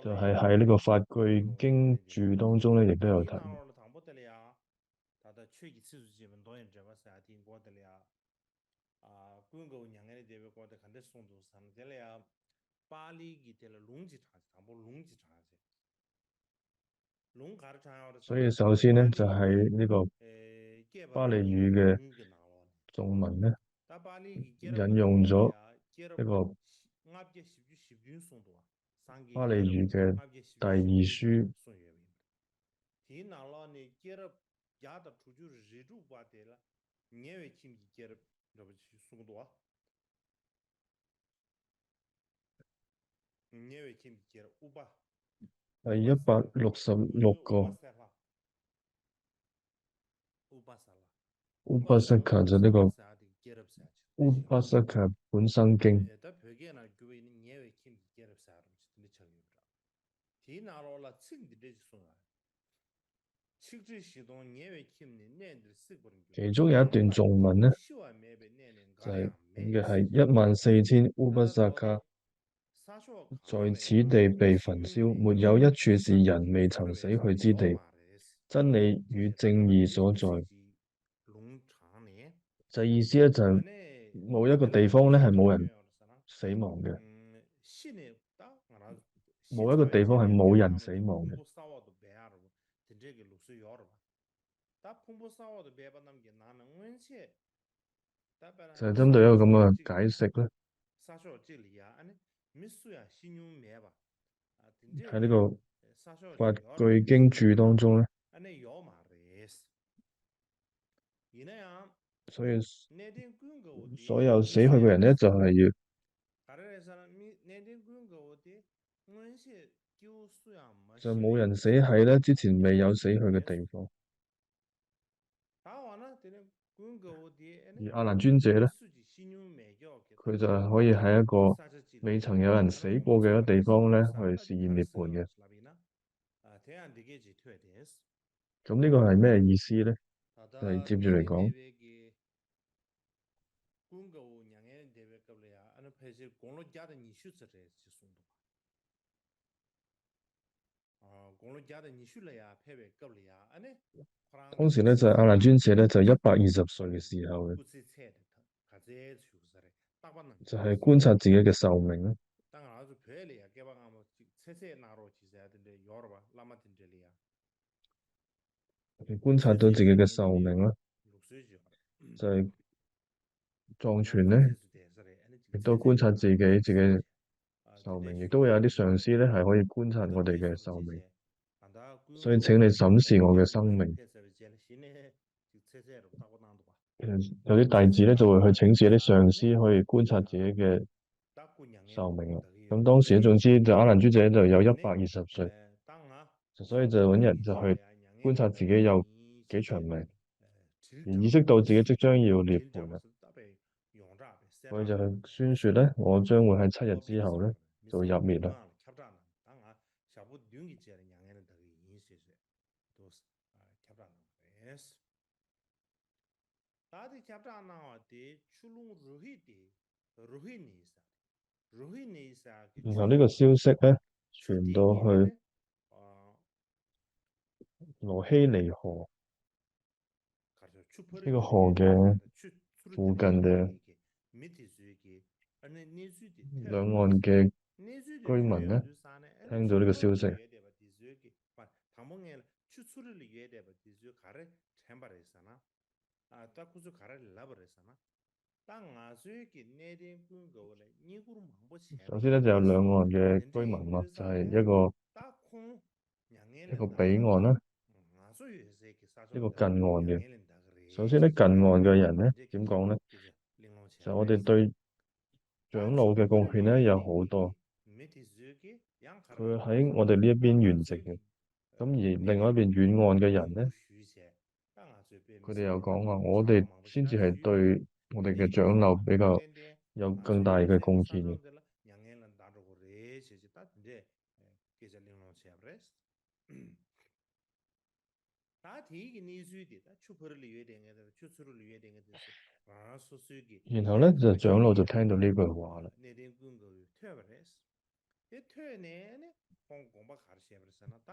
就係喺呢個法句經注當中咧，亦都有提。 최기 치수지면 도인 잡아 사틴 고들이야 군고 냥에 대비 고들 간데 송도 삼들이야 파리 기텔 롱지 차지 담보 롱지 차지 롱 가르 차야로서나 所以首先呢，就파리 係呢個巴黎깨바람 게 語嘅 롱게 나와 中文呢，다 파리 깨럽 引用咗 로리아 깨럽 一個 ngapje 10주 송도 상게 巴黎 깨럽 語嘅 ngapje 第二 10주 10주 書，송예 티 나라 네 깨럽 야다 투주 리주 바데라 녜웨 김기 깨럽 저버지 송도 녜웨 김기 깨럽 우바 第一 우바 百 살라 六十六 우바 個 살라 우바 살라 烏巴 우바 薩 살라 卡就呢 살라 個 사디 깨럽 사지 烏巴薩卡本生經， 다 벽에나 교회는 녜웨 김기 깨럽 사람 진짜 저기 티 나라라 칭디 되지 송아 칙지 시동 녜웨 김니 내들 쓰고는 其中有一段中文呢，시와 매베 내는 就係 가량 講嘅 매스 係14,000烏巴 아다 薩 로데 卡 사쇼 在 강도래 此地被焚燒，沒有一處是人未曾死 사르베스 去之地。 요마레스 真理與正義所在， 롱창네 就意思咧就係 안에 冇一個地 벨라 方咧係 시티 冇人 중요하잖아 死亡嘅， 신에 딱 하나 冇一個地方係冇人死亡嘅。 풍부 싸워도 배하러 진짜게 룩스 여러 다 풍부 싸워도 배바 남게 나는 원시 就係針對一個咁嘅解釋咧， 사쇼 찔리야 아니 미수야 신용 매바 喺呢個 사쇼 法句經注當中咧， 안에 요마레스 이내야 所以 내딘 군거 어디 所有死去嘅人咧就係要 가르에서는 내딘 군거 어디 원시 교수야 就冇人死喺咧之前未有死去嘅地方。 다와나 되는 군거 어디 而阿蘭尊者咧， 미수지 신용 매겨 佢就係可以喺一個未曾有人死過嘅一個地方咧去示現涅槃嘅。 대한되게지 퇴데스 咁呢個係咩意思咧？ 就係 아다 接住嚟講， 내대베기 군거 냥에 대베급려야 아는 페이지 공로 자다 니슈스레 지송도 공로 자다 니슈려야 페베급려야 아네 當時咧就係阿蘭尊者咧就120歲嘅時候嘅， 就係觀察自己嘅壽命咧。 觀察到自己嘅壽命啦，就係藏傳咧，亦都觀察自己壽命，亦都會有啲上師咧係可以觀察我哋嘅壽命，所以請你審視我嘅生命。有啲弟子咧就會去請示一啲上師去觀察自己嘅壽命啦。咁當時總之就阿蘭尊者就有120歲，所以就揾人就去觀察自己有幾長命，而意識到自己即將要涅槃啦。佢就去宣説咧，我將會喺7日之後咧就會入滅啦。然後呢個消息咧傳到去羅希尼河呢個河嘅附近嘅兩岸嘅居民咧，聽到呢個消息，首先咧就有兩岸嘅居民咯，就係一個彼岸啦，一個近岸嘅。首先咧近岸嘅人咧點講咧？就我哋對長老嘅貢獻咧有好多，佢喺我哋呢一邊圓寂嘅。咁而另外一邊遠岸嘅人咧，佢哋又講話我哋先至係對我哋嘅長老比較有更大嘅貢獻嘅。然後咧就長老就聽到呢句話啦。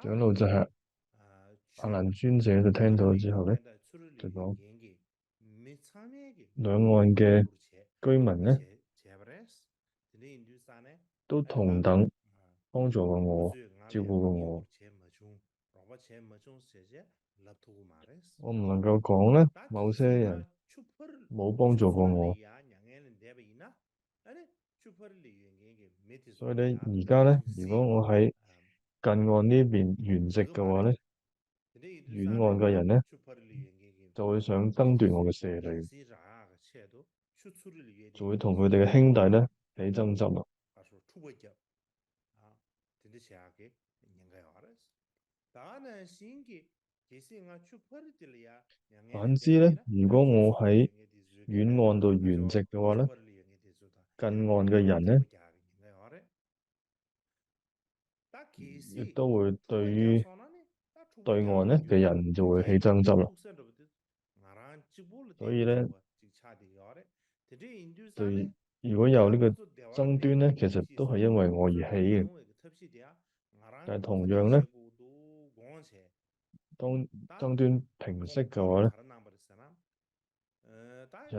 長老就係阿蘭尊者就聽到之後咧，就講兩岸嘅居民咧都同等幫助過我，照顧過我。我唔能夠講咧，某些人冇幫助過我。所以咧，而家咧，如果我喺近岸呢邊圓寂嘅話咧，遠岸嘅人咧就會想爭奪我嘅舍利，就會同佢哋嘅兄弟咧起爭執啦。反之咧，如果我喺遠岸度圓寂嘅話咧，近岸嘅人咧亦都會對於對岸咧嘅人就會起爭執啦。所以咧，對，如果有呢個爭端咧，其實都係因為我而起嘅。但係同樣咧，當爭端平息嘅話咧，就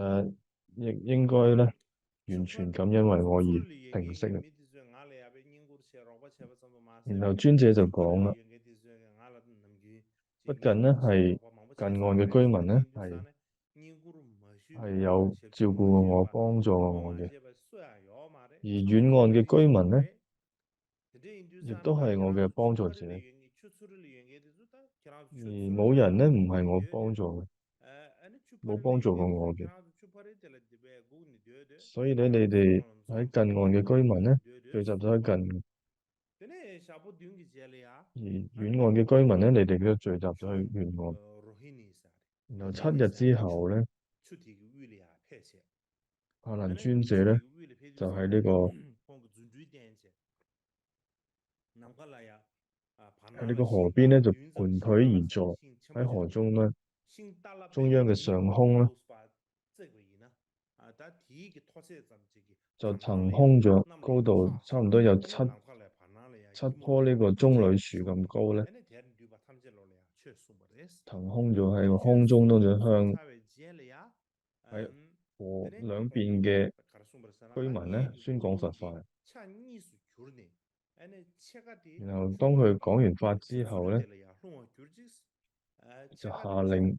亦應該咧完全咁因為我而平息啦。然後尊者就講啦，不僅咧係近岸嘅居民咧係有照顧過我、幫助過我嘅，而遠岸嘅居民咧亦都係我嘅幫助者，而冇人咧唔係我幫助嘅，冇幫助過我嘅。所以咧，你哋喺近岸嘅居民咧聚集咗喺近，而遠岸嘅居民咧，你哋都聚集咗喺遠岸。然後7日之後咧，阿難尊者咧就喺呢個喺呢個河邊咧就盤腿而坐喺河中咧中央嘅上空咧就騰空咗，高度差唔多有七棵呢個棕櫚樹咁高咧，騰空咗喺個空中都就向喺河兩邊嘅居民咧宣講佛法。然後當佢講完法之後咧，就下令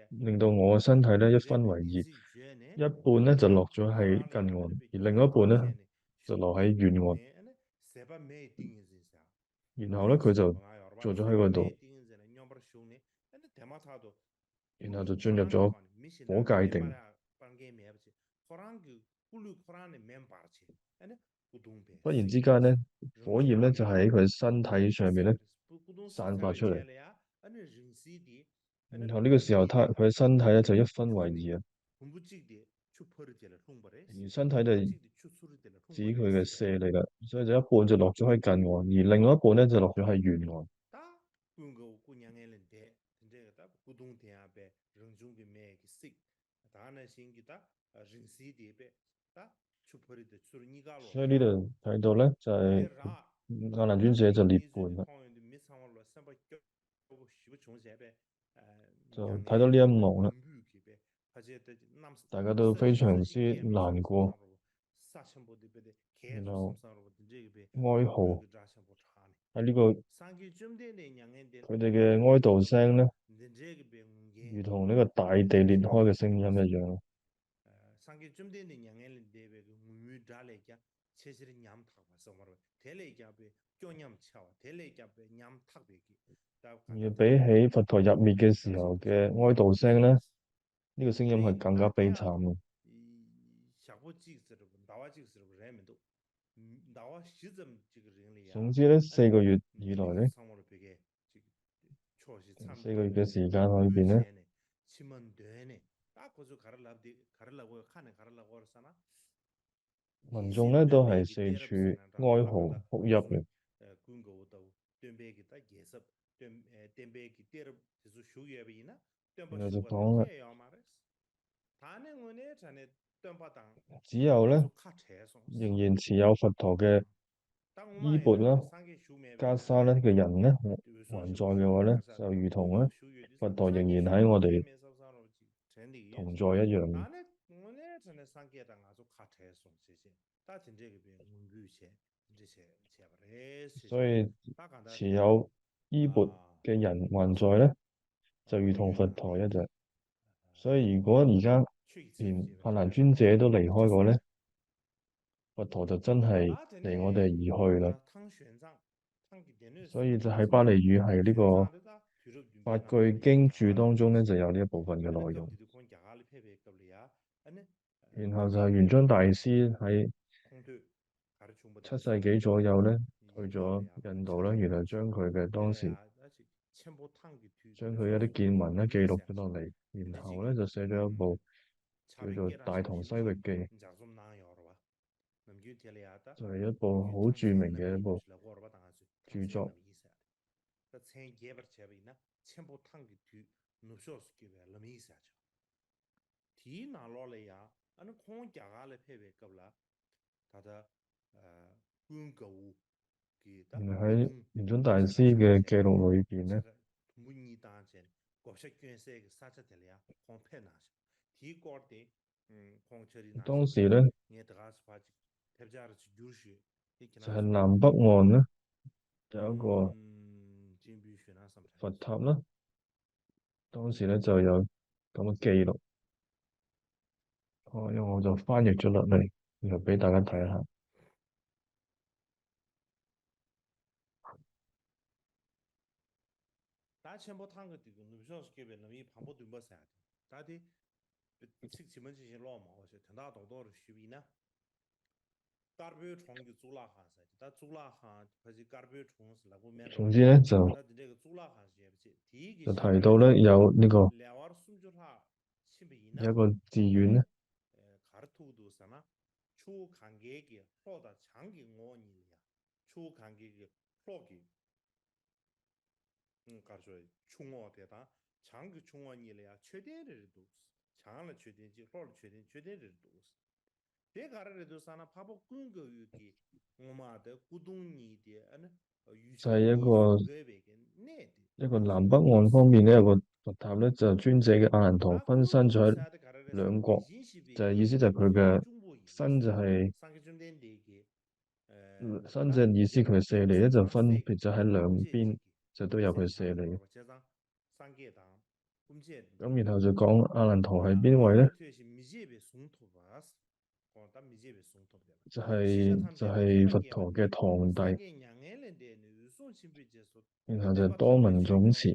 令到我嘅身體咧一分為二，一半咧就落咗喺近岸，而另一半咧就落喺遠岸。然後咧佢就坐咗喺嗰度，然後就進入咗火界定。忽然之間咧，火焰咧就喺佢身體上面咧散發出嚟。然後呢個時候，佢身體咧就一分為二啊，而身體就指佢嘅舍利啦，所以就一半就落咗喺近岸，而另外一半咧就落咗喺遠岸。所以呢度睇到咧就係阿難尊者就涅槃啦，就睇到呢一幕啦，大家都非常之難過，然後哀號喺呢個佢哋嘅哀悼聲咧，如同呢個大地裂開嘅聲音一樣。而比起佛陀入滅嘅時候嘅哀悼聲咧，呢個聲音係更加悲慘嘅。總之咧，4個月以來咧，4個月嘅時間裏邊咧，民眾咧都係四處哀嚎哭泣嘅。然後就講啦，只有咧仍然持有佛陀嘅衣缽啦、袈裟咧嘅人咧還在嘅話咧，就如同咧佛陀仍然喺我哋同在一樣。所以持有衣缽嘅人還在咧，就如同佛陀一樣。所以如果而家連阿難尊者都離開過咧，佛陀就真係離我哋而去啦。所以就喺巴利語係呢個八句經注當中咧，就有呢一部分嘅內容。然後就係玄奘大師喺7世紀左右咧，去咗印度啦，然後將佢嘅當時將佢一啲見聞咧記錄咗落嚟，然後咧就寫咗一部叫做《大唐西域記》，就係一部好著名嘅一部著作。喺玄奘大師嘅記錄裏邊咧，當時咧就係南北岸咧有一個佛塔啦，當時咧就有咁嘅記錄。因為我就翻譯咗落嚟，然後俾大家睇下。總之咧就提到咧有呢個有一個寺院咧，就係一個南北岸方面咧有個佛塔咧，就尊者嘅阿難陀分身咗喺兩國，就係意思就係佢嘅身就係身嘅意思，佢嘅舍利咧就分別咗喺兩邊，就都有佢舍利。咁然後就講阿難陀係邊位咧？就係佛陀嘅堂弟。然後就多聞總持，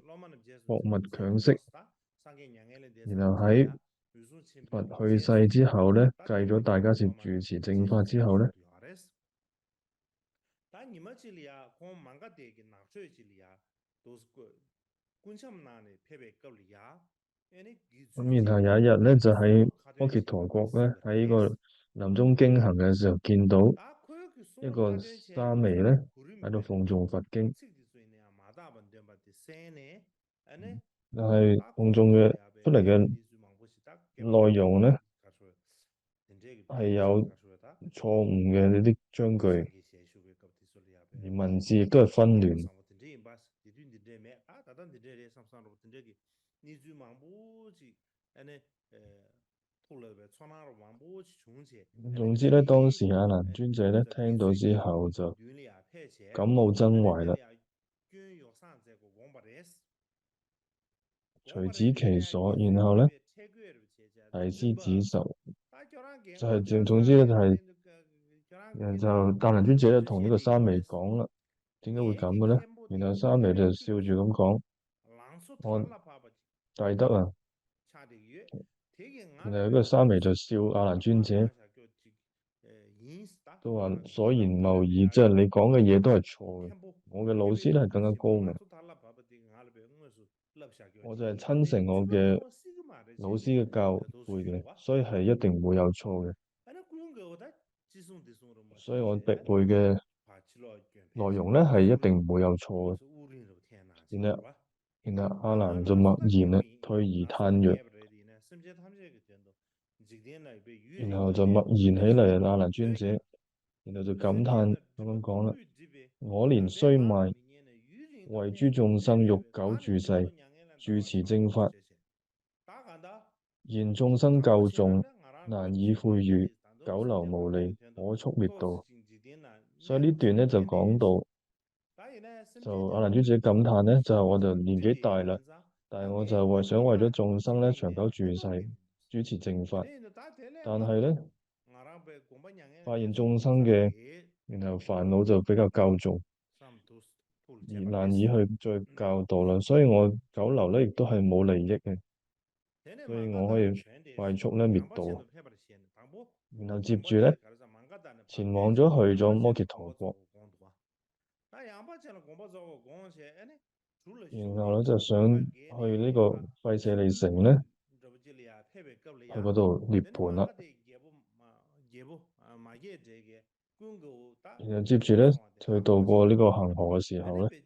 博物強識。然後喺佛去世之後咧，繼咗大迦葉住持正法之後咧，咁然後有一日咧，就喺摩揭陀國咧，喺個臨終經行嘅時候，見到一個沙彌咧喺度諷誦佛經。但係諷誦嘅出嚟嘅內容咧係有錯誤嘅呢啲章句，而文字亦都係紛亂。總之咧，當時阿難尊者咧聽到之後就感冒憎懷啦，隨止其所，然後咧提師子受，就係總之咧就係、就阿難尊者咧同呢個沙彌講啦，點解會咁嘅咧？然後沙彌就笑住咁講：我大德啊！然後嗰個沙彌就笑阿難尊者，都話所言謬議，即係你講嘅嘢都係錯嘅。我嘅老師咧係更加高明，我就係親承我嘅老師嘅教誨嘅，所以係一定唔會有錯嘅。所以我背嘅內容咧係一定唔會有錯嘅。然後阿難就默然咧退而嘆曰，然後就默然起嚟，阿難尊者，然後就感嘆咁樣講啦，我憐須邁，為諸眾生欲久住世，住持正法，現眾生垢重，難以悔遇，久留無利，可速滅道。所以呢段咧就講到，就阿難尊者感嘆咧，就係我就年紀大啦，但係我就想為咗眾生咧長久住世，主持正法，但係咧發現眾生嘅然後煩惱就比較較重，而難以去再教導啦，所以我久留咧亦都係冇利益嘅，所以我可以快速咧滅道。然後接住咧前往咗去咗摩羯陀國，然後咧就想去呢個費舍利城咧，去嗰度涅槃啦。然後接住咧去渡過呢個恒河嘅時候咧，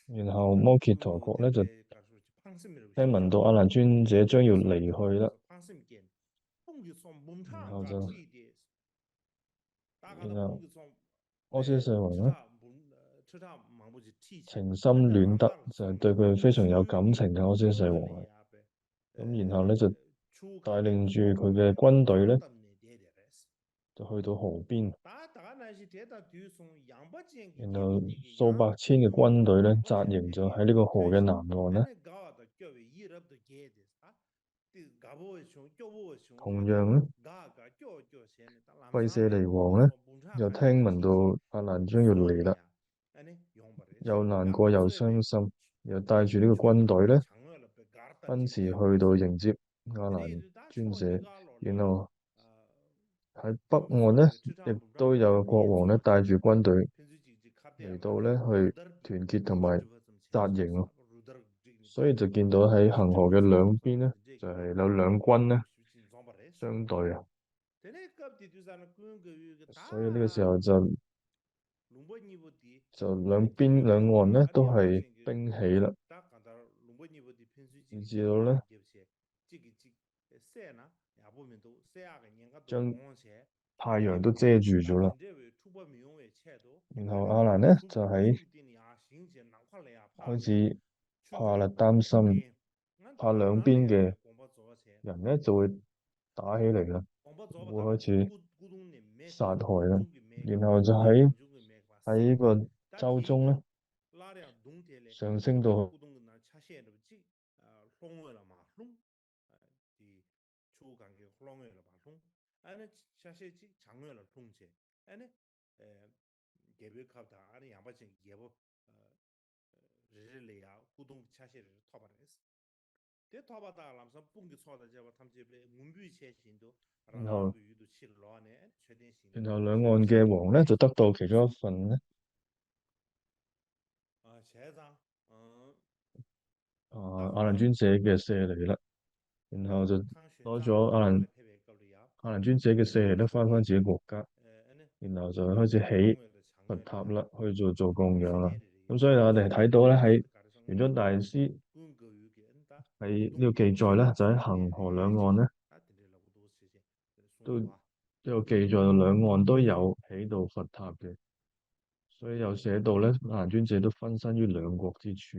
然後摩羯陀國咧就聽聞到阿難尊者將要離去啦，然後就然後阿闍世王咧情深戀得，就係對佢非常有感情嘅阿闍世王啊。咁然後咧就帶領住佢嘅軍隊咧，就去到河邊，然後數百千嘅軍隊咧紮營咗喺呢個河嘅南岸咧。同樣咧，費舍利王咧又聽聞到阿難將要嚟啦，又難過又傷心，又帶住呢個軍隊咧，奔馳去到迎接阿難尊者，然後喺北岸咧，亦都有國王咧帶住軍隊嚟到咧去團結同埋紮營咯，所以就見到喺恒河嘅兩邊咧，就係有兩軍咧相對啊，所以呢個時候就兩邊兩岸咧都係兵起啦，以至到咧將太陽都遮住咗啦。然後阿難咧就喺開始怕啦，擔心怕兩邊嘅人咧就會打起嚟啦，會開始殺害啦。然後就喺呢個州中咧上升到然後兩岸嘅王咧就得到其中一份咧，阿難尊者嘅舍利啦，然後就攞咗阿難尊者嘅舍利咧翻返自己國家，然後就開始起佛塔啦，去做供養啦。咁所以我哋睇到咧喺玄奘大師喺呢個記載咧，就喺恒河兩岸咧都有記載，兩岸都有起到佛塔嘅，所以有寫到咧，阿難尊者都分身於兩國之處。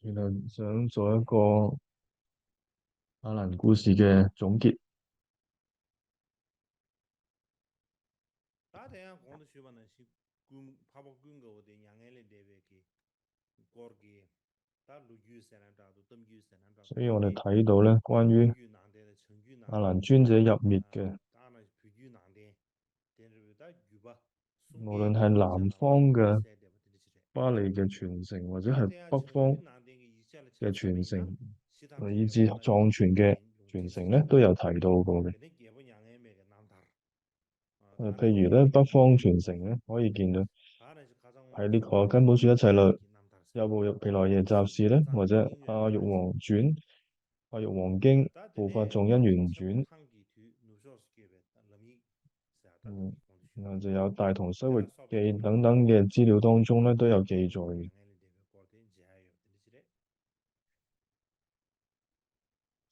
然後想做一個阿難故事嘅總結。所以我哋睇到咧，關於阿難尊者入滅嘅，無論係南方嘅巴利嘅傳承，或者係北方嘅傳承，以至藏傳嘅傳承咧，都有提到過嘅。譬如咧，北方傳承咧，可以見到喺呢個根本說一切律、有部毘奈耶集士咧，或者阿育王傳、阿育王經、護法眾因緣傳，然後就有大同修域記等等嘅資料當中咧，都有記載嘅。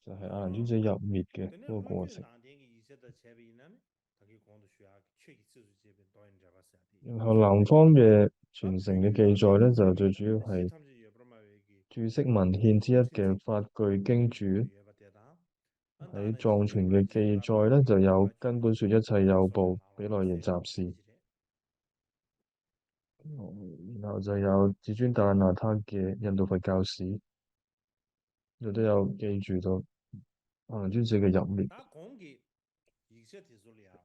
就係阿蘭專者入滅嘅等於嗰個過程。陸軍南邊嘅一些的設備呢，他佢講到需要確實技術這邊導演這個設定。然後南方嘅傳承嘅記載咧，就最主要那係他們就有不嘛嘅注釋文獻之一嘅法據經注。喺藏傳嘅記載咧，就有根本說一切有部毗奈耶集士，然後就有至尊達賴那他嘅印度佛教史，亦都有記住到阿難尊者嘅入滅。打講嘅一些提出嚟啊，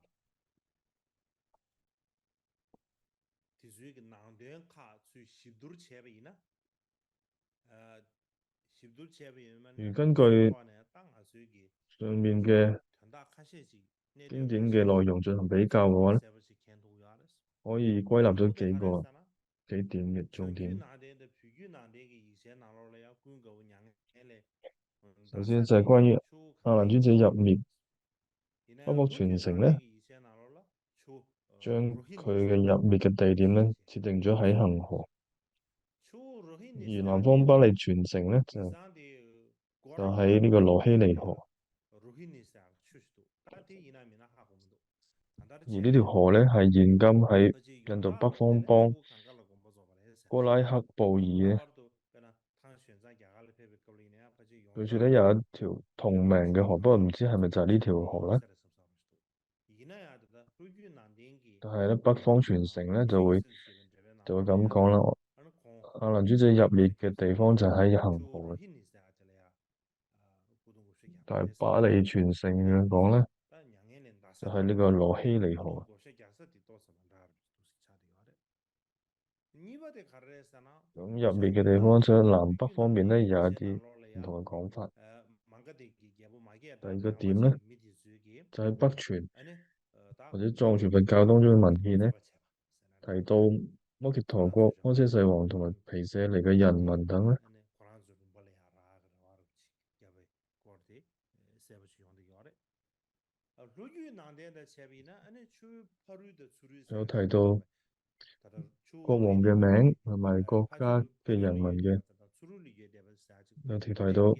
提出一個南端卡去十度設備呢，十度設備嘛，而根據上面嘅經典嘅內容進行比較嘅話咧，可以歸納咗幾點嘅重點。首先就係關於阿難尊者入滅，北方傳承咧，將佢嘅入滅嘅地點咧設定咗喺恒河，而南方巴利傳承咧就喺呢個羅希尼河。而呢條河咧係現今喺印度北方邦哥拉克布爾嘅，據說咧有一條同名嘅河，不過唔知係咪就係呢條河咧。但係咧北方傳承咧就會咁講啦，阿難尊者入滅嘅地方就喺恒河嘅，但係巴利傳承嘅講咧就係呢個羅希尼河。咁入滅嘅地方，除咗南北方面咧有一啲唔同嘅講法。第二個點咧，就係北傳或者藏傳佛教當中嘅文獻咧，提到摩羯陀國安闍世王同埋毗舍離嘅人民等咧，有提到國王嘅名同埋國家嘅人民嘅，有提到。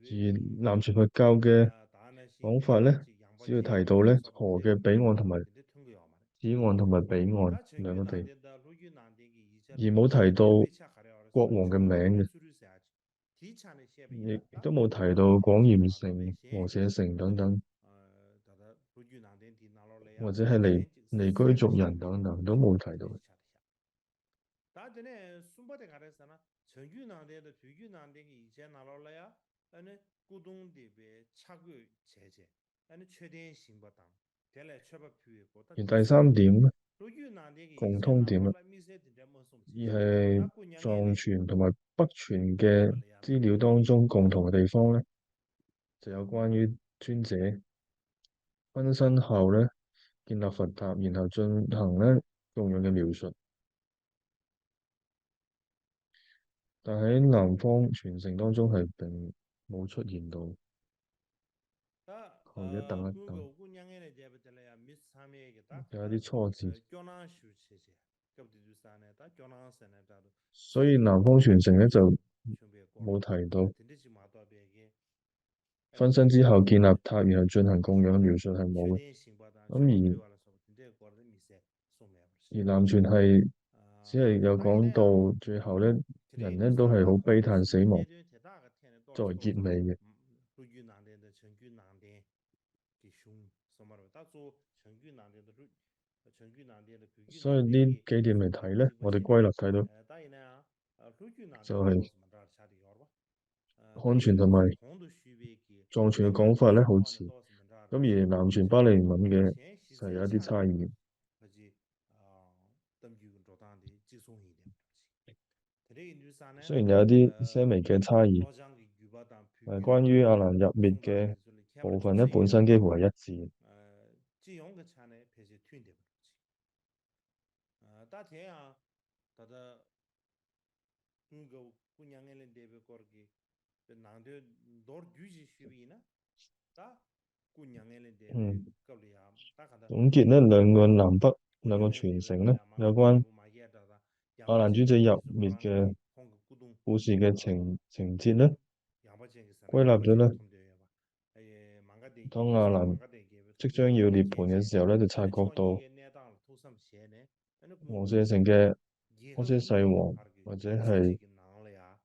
而南傳佛教嘅講法咧，只要提到咧河嘅彼岸同埋此岸同埋彼岸兩個地，而冇提到國王嘅名嘅，亦都冇提到廣嚴城、王舍城等等，或者係尼居族人等等都冇提到。而第三點咧，共通點啦，而係藏傳同埋北傳嘅資料當中共同嘅地方咧，就有關於尊者分身後咧建立佛塔，然後進行咧供養嘅描述。但喺南方傳承當中係並冇出現到。或者等一等，有啲錯字，所以南方傳承咧就冇提到分身之後建立塔，然後進行供養嘅描述係冇嘅。咁而南傳係只係有講到最後咧，人咧都係好悲嘆死亡作為結尾嘅。所以呢幾點嚟睇咧，我哋歸納睇到就係漢傳同埋藏傳嘅講法咧好似，咁而南傳巴利文嘅就有一啲差異。雖然有一啲些微嘅差異，關於阿難入滅嘅部分咧，本身幾乎係一致。嗯，總結咧兩個南北兩個傳承咧，有關阿難尊者入滅嘅故事嘅情節咧，歸納咗咧，誒芒格地基當本上亞蘭芒格地基即通過將要裂盤嘅建設，時候咧，就察誒覺到創意嘅呢檔土生些呢，誒王公舍城嘅結合波斯世古東王或者係設計嘅能力啊，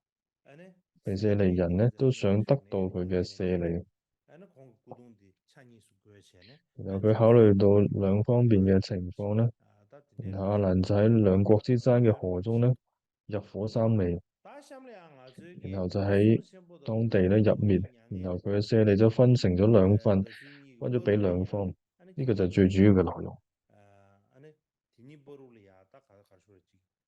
誒腓舍尼人咧，都想得到佢嘅舍利，誒講古東的產業數據些呢，然後佢考慮到兩方面嘅情況咧，啊，得然後亞蘭就喺兩國之間嘅河中咧入火三味，打響亮啊！這個然後就武喺松先不得當地公咧入滅，然後佢嘅舍利就分成咗兩份，得罪你分咗俾波羅的呀，兩方，呢個就係安尼經最主要嘅內容。安尼聽你波羅的呀，大家下說句，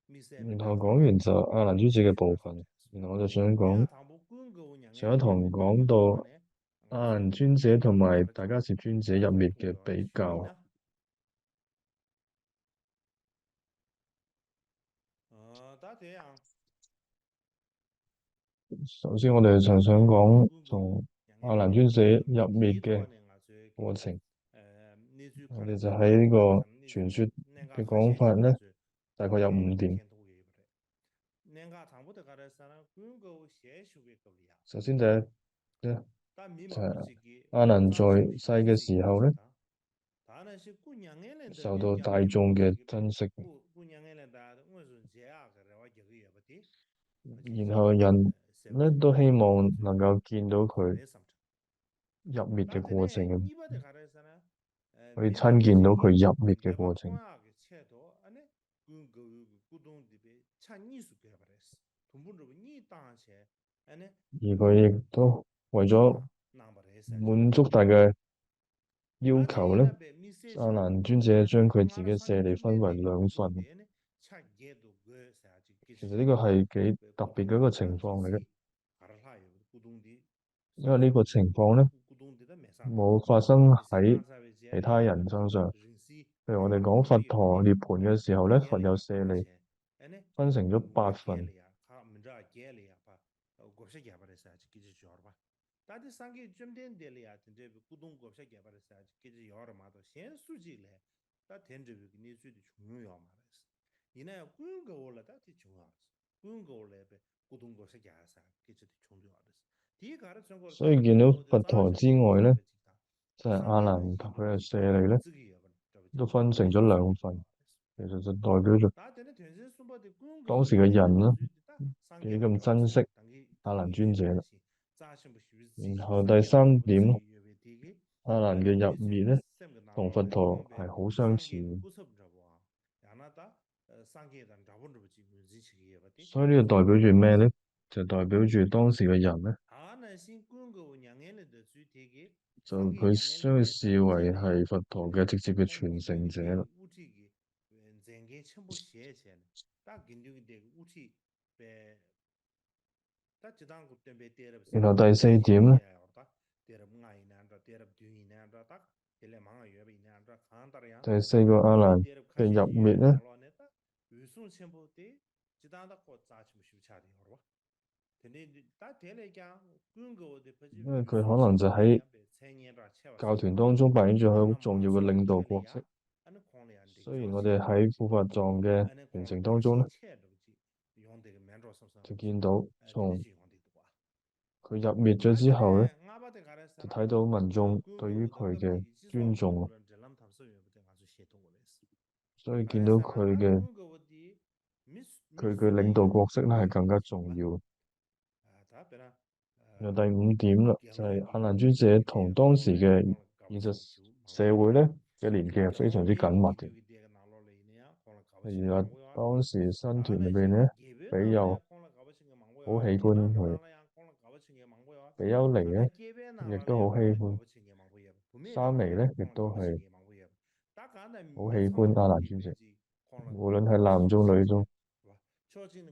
米塞的然後大講完就亞蘭諸子嘅部大分，然後我就想你講看唐伯虎狗娘上一堂講到亞蘭尊者同埋大迦葉尊者入滅嘅比較。打這樣，首先我哋就想講從亞蘭尊者入滅嘅幾多年啊？最過程，你最我哋就喺呢個傳說人家嘅發現先講法咧，最大概有五點。天土嘅不對，人家唐伯虎嗰啲啥呢？公狗寫書嘅狗呀，首先第一咧但明就係白不是亞蘭嘅，在世嘅時候咧，當然是姑娘嘅人受到大眾嘅珍惜，姑娘嘅人大我說這樣嘅話就也不對，然後人咧都希望能夠見到佢入滅嘅過程嘅，你把這個啥呢？可以親見到佢入滅嘅過程。公狗古董的被產藝術嘅不得是，同步着你當前，而佢亦都為咗滿足大家要求咧，亞蘭尊者將佢自己舍利分為兩份。其實呢個係幾特別嘅一個情況嚟嘅，因為呢個情況咧冇發生喺其他人身上。譬如我哋講佛陀涅槃嘅時候咧，佛有舍利分成咗八份。但係上個準點的呀，真正古董國際嘅把它啥，給這要了嘛，到現數據來，但天這個你說的重要嘛，你呢廣告了，但係重要的，廣告來唄，古董國際嘅啥，給這的重要的，第一個係中國，所以見到佛陀之外咧，即係亞蘭同佢嘅舍利咧，都分成咗兩份。其實就代表咗當時嘅人啦，幾咁珍惜亞蘭尊者啦。然後第三點，亞蘭嘅入滅咧，同佛陀係好相似嘅。所以呢個代表住咩咧？就代表住當時嘅人咧，就佢將佢視為係佛陀嘅直接嘅傳承者啦。然後第四點咧，第四個亞蘭嘅入滅咧，因為佢可能就喺教團當中扮演咗好重要嘅領導角色。雖然我哋喺庫法藏嘅傳承當中咧，就見到從佢入滅咗之後咧，就睇到民眾對於佢嘅尊重，所以見到佢嘅領導角色咧係更加重要。然後第五點啦，就係亞蘭尊者同當時嘅現實社會咧嘅連結係非常之緊密嘅。例如話當時新團裏邊咧，比丘好喜歡佢，比丘尼咧亦都好喜歡，沙彌咧亦都係好喜歡亞蘭尊者，無論係男眾女眾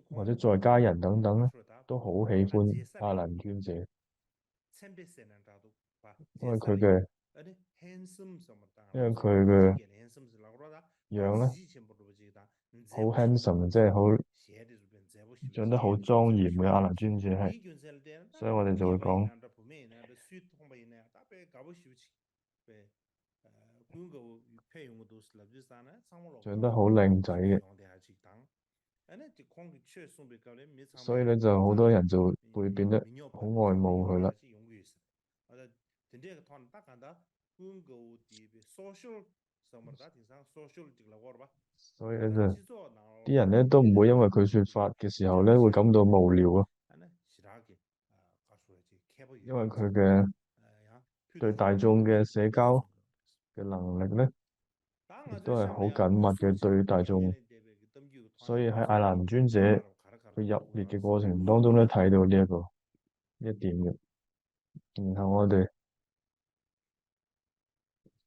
或者在家人等等咧，都好喜歡亞蘭尊者，因為佢嘅樣咧好 handsome，即係好長得好莊嚴嘅亞蘭尊者係，所以我哋就會講長得好靚仔嘅。 안에 지 공기 최 송비 가래所以 미상배 咧就好多 자베 人就會變得 민요 好 번 愛 상배 慕佢啦。용어라지 용기 있어. 아다 근데 그 돈 딱한다. 군고 디비 소셜 서머다 디상 소셜 지글라 거봐. 所以咧 다 就 지소 나올 啲人咧 거래 都唔會因 얘네들 為佢説法嘅時候咧會 제베시아 感到無聊啊，안에 시라게 가수야지 캐버 因為 유럽지. 佢嘅 야 對 필요로 大眾嘅社交 수송도. 嘅能力咧，亦 당아저 都係好 샴래야 緊密嘅 위수 對 샴부 大眾。양에는 데베 그 덤기고 所以 토네 喺艾 가서 蘭專者 내다로 가라가라 佢入列 도구라 嘅過程當中咧 수송도나 睇到呢一點嘅。然後我哋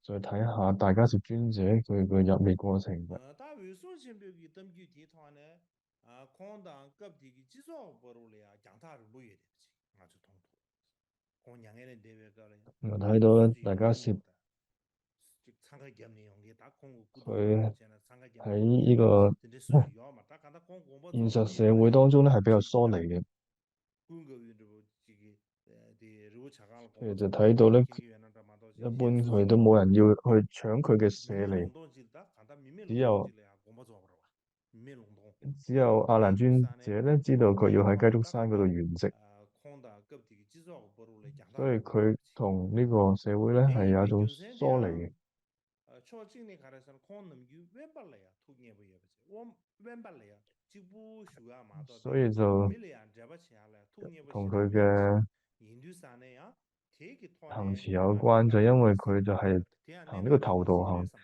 再睇下大家是專者佢嘅入列過程嘅。다 위수 샴부기 덤기 뒤토네 콘당 급디기 지소 버로래야 장타를 루예 되지 아주 통토 콘 양에는 데베 가래 我睇到咧，大家是 용기다 즉 상가 겸내 용기 다 공부 구도로 佢 전에 상가 겸내 喺 용기 呢個 근데 수지 요마 딱 간다 공 공부 現實 좀 社會當中咧係比較疏離嘅。 군거 위로 지기 데 루고 차갈 譬如 공부 就 좀 睇到咧， 기기 연한다 마도 一般 예수 佢都冇人要去搶佢嘅舍 미메 利， 롱동질다 간다 미메 只有 롱동질이야 공부 좀 알아봐 미메 롱동 只有阿蘭專 대인주산에 者咧知道佢要喺 니요마 雞足山嗰度 마다간다 圓寂， 콩다 급디기 지속 버루래 所以 장다를 루예 佢 되지 同呢個社會咧係 대인 有一種 뱅균센 疏離 대야 嘅。 초직니 가라서는 콩놈 유 왼발래야 투기해 보여 보지 원 왼발래야 지부 슈야 所 마도데 以就 밀리안 잡아치야래 투기해 同 보시다 佢 위에 보지 嘅 인두산에야 되게 行 토네 持有關，就因為佢就係 가르 대야 行呢個 내나 頭 되게 道 시비래 行， 삼다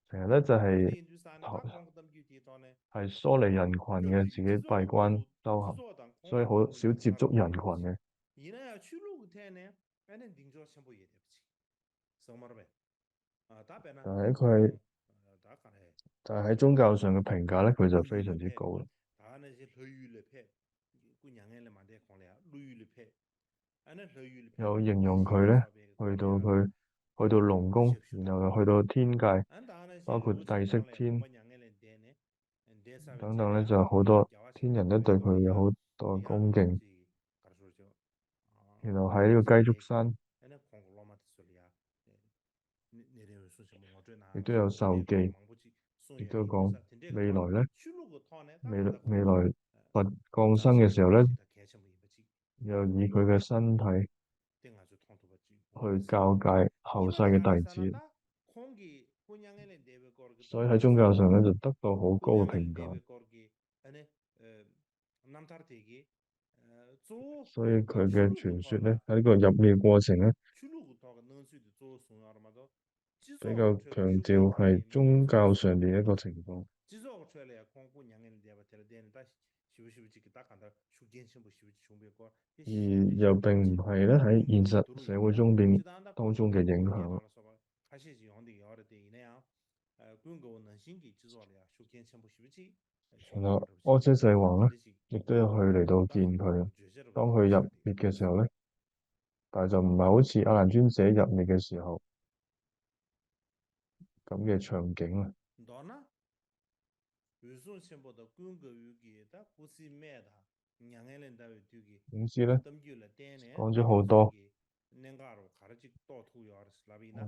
成日咧就係 근데 인두산에 다 공부담 규티 토네 係疏離人群嘅，自 급디기 己閉 지속 關 버루 修行， 지속당 所以 공부 好 버루 少接觸 장다를 人 루예 群 보지 嘅。 이나야 출루 그때네 에는 딩조 첨부 예 되지 성마르베 답에나 但係佢係 다가네 但係喺宗教上嘅評價咧，佢就非常之 루율레페 高啦。 다는 이제 루율레페 꾸냥엘레 만데 콜레야 루율레페 아는 루율레페 又形容佢 예수 咧， 사베 去到 콜레야 佢去到龍宮，然後又去到天界， 안다는 이제 包括 루치 帝釋 콜레야 天 공부냥엘레 데네 데사베 等等咧， 제베야 就好多 야와시 天人都對佢有好多恭敬。 지 가르쳐줘 然後喺呢個雞足山 에네 콩글로마트 소리야 내려 수시 뭐 어쩌나 亦都有受記，亦都講未來咧，未來佛降生嘅時候咧，又以佢嘅身體去教戒後世嘅弟子，所以喺宗教上咧就得到好高嘅評價。所以佢嘅傳說咧喺呢個入滅過程咧，比較強調係宗教上面一個情況。 지속 처리야 공부 양에는 대바 되는 다 시부시부지 딱 한다 숙진 신부시부지 준비고 而又並唔係咧喺現實社會中邊當中嘅影響。 하시지 온디 여러 때 이내야 군고는 신기 지속이야 숙진 신부시부지 然後阿闍世王咧，亦都有去嚟到見佢。當佢入滅嘅時候咧，但係就唔係好似阿蘭尊者入滅嘅時候咁嘅場景啦。 總之咧，講咗好多，我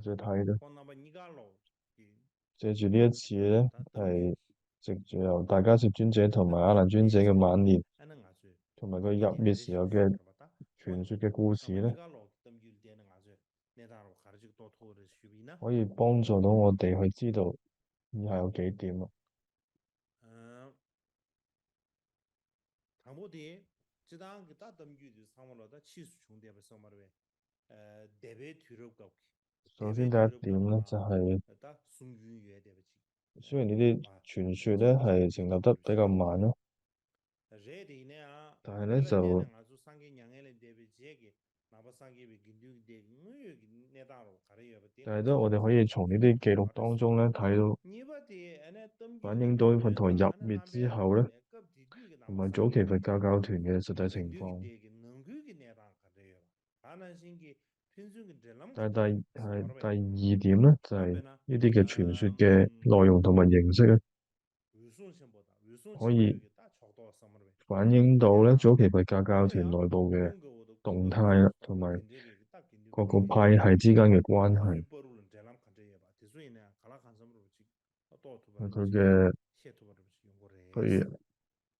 再睇咧，借住呢一次咧，係藉住由大迦葉尊者同埋阿蘭尊者嘅晚年，同埋佢入滅時候嘅傳說嘅故事咧，可以幫助到我哋去知道以下有幾點啊。 당보디 지당 기타 덤규지 상물로다 치수 중대버 성마르베 대베 뒤럽고 首先第一點咧就係、雖然呢啲傳說咧係成立得比較慢咯，但係咧就但係都我哋可以從呢啲記錄當中咧睇到，反映到佛陀入滅之後咧，同埋早期佛教教團嘅實際情況。但係第二點咧，就係呢啲嘅傳說嘅內容同埋形式咧，可以反映到咧早期佛教教團內部嘅動態啦，同埋各個派系之間嘅關係。佢嘅譬如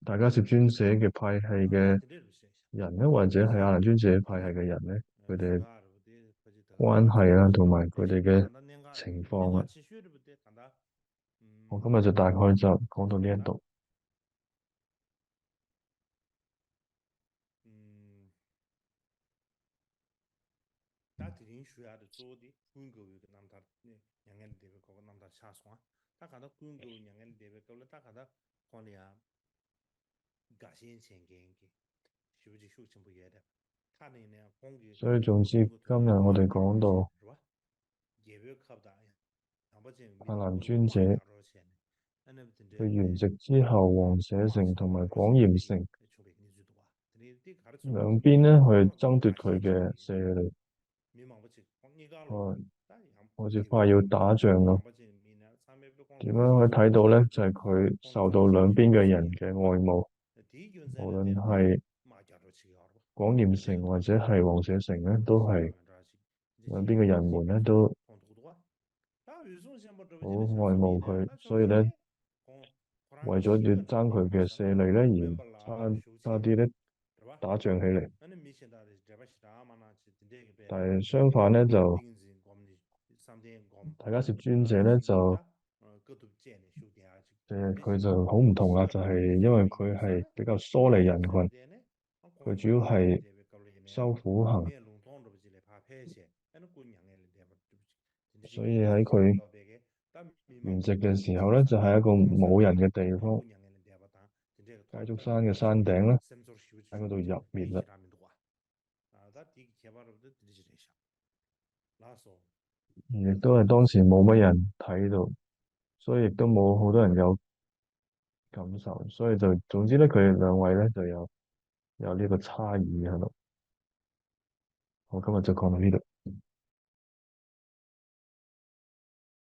大家攝專者嘅派系嘅人咧，或者係阿蘭專者派系嘅人咧，佢哋關係啊，同埋佢哋嘅情況啊，我今日就大概就講到呢一度。所以總之，今日我哋講到阿蘭專者佢圓寂之後，王舍城同埋廣鹽城兩邊咧去爭奪佢嘅勢力，好似快要打仗咁。點樣可以睇到咧？就係佢受到兩邊嘅人嘅愛慕，無論係廣鹽城或者係王舍城咧，都係兩邊嘅人們咧都好愛慕佢，所以咧為咗要爭佢嘅勢力咧，而差啲咧打仗起嚟。但係相反咧，就大迦葉尊者咧就佢就好唔同啦，就係因為佢係比較疏離人群，佢主要係修苦行，所以喺佢圓寂嘅時候咧，就係一個冇人嘅地方，雞足山嘅山頂咧，喺嗰度入滅啦。亦都係當時冇乜人睇到，所以亦都冇好多人有感受，所以就總之咧，佢哋兩位咧就有呢個差異喺度。我今日就講到呢度。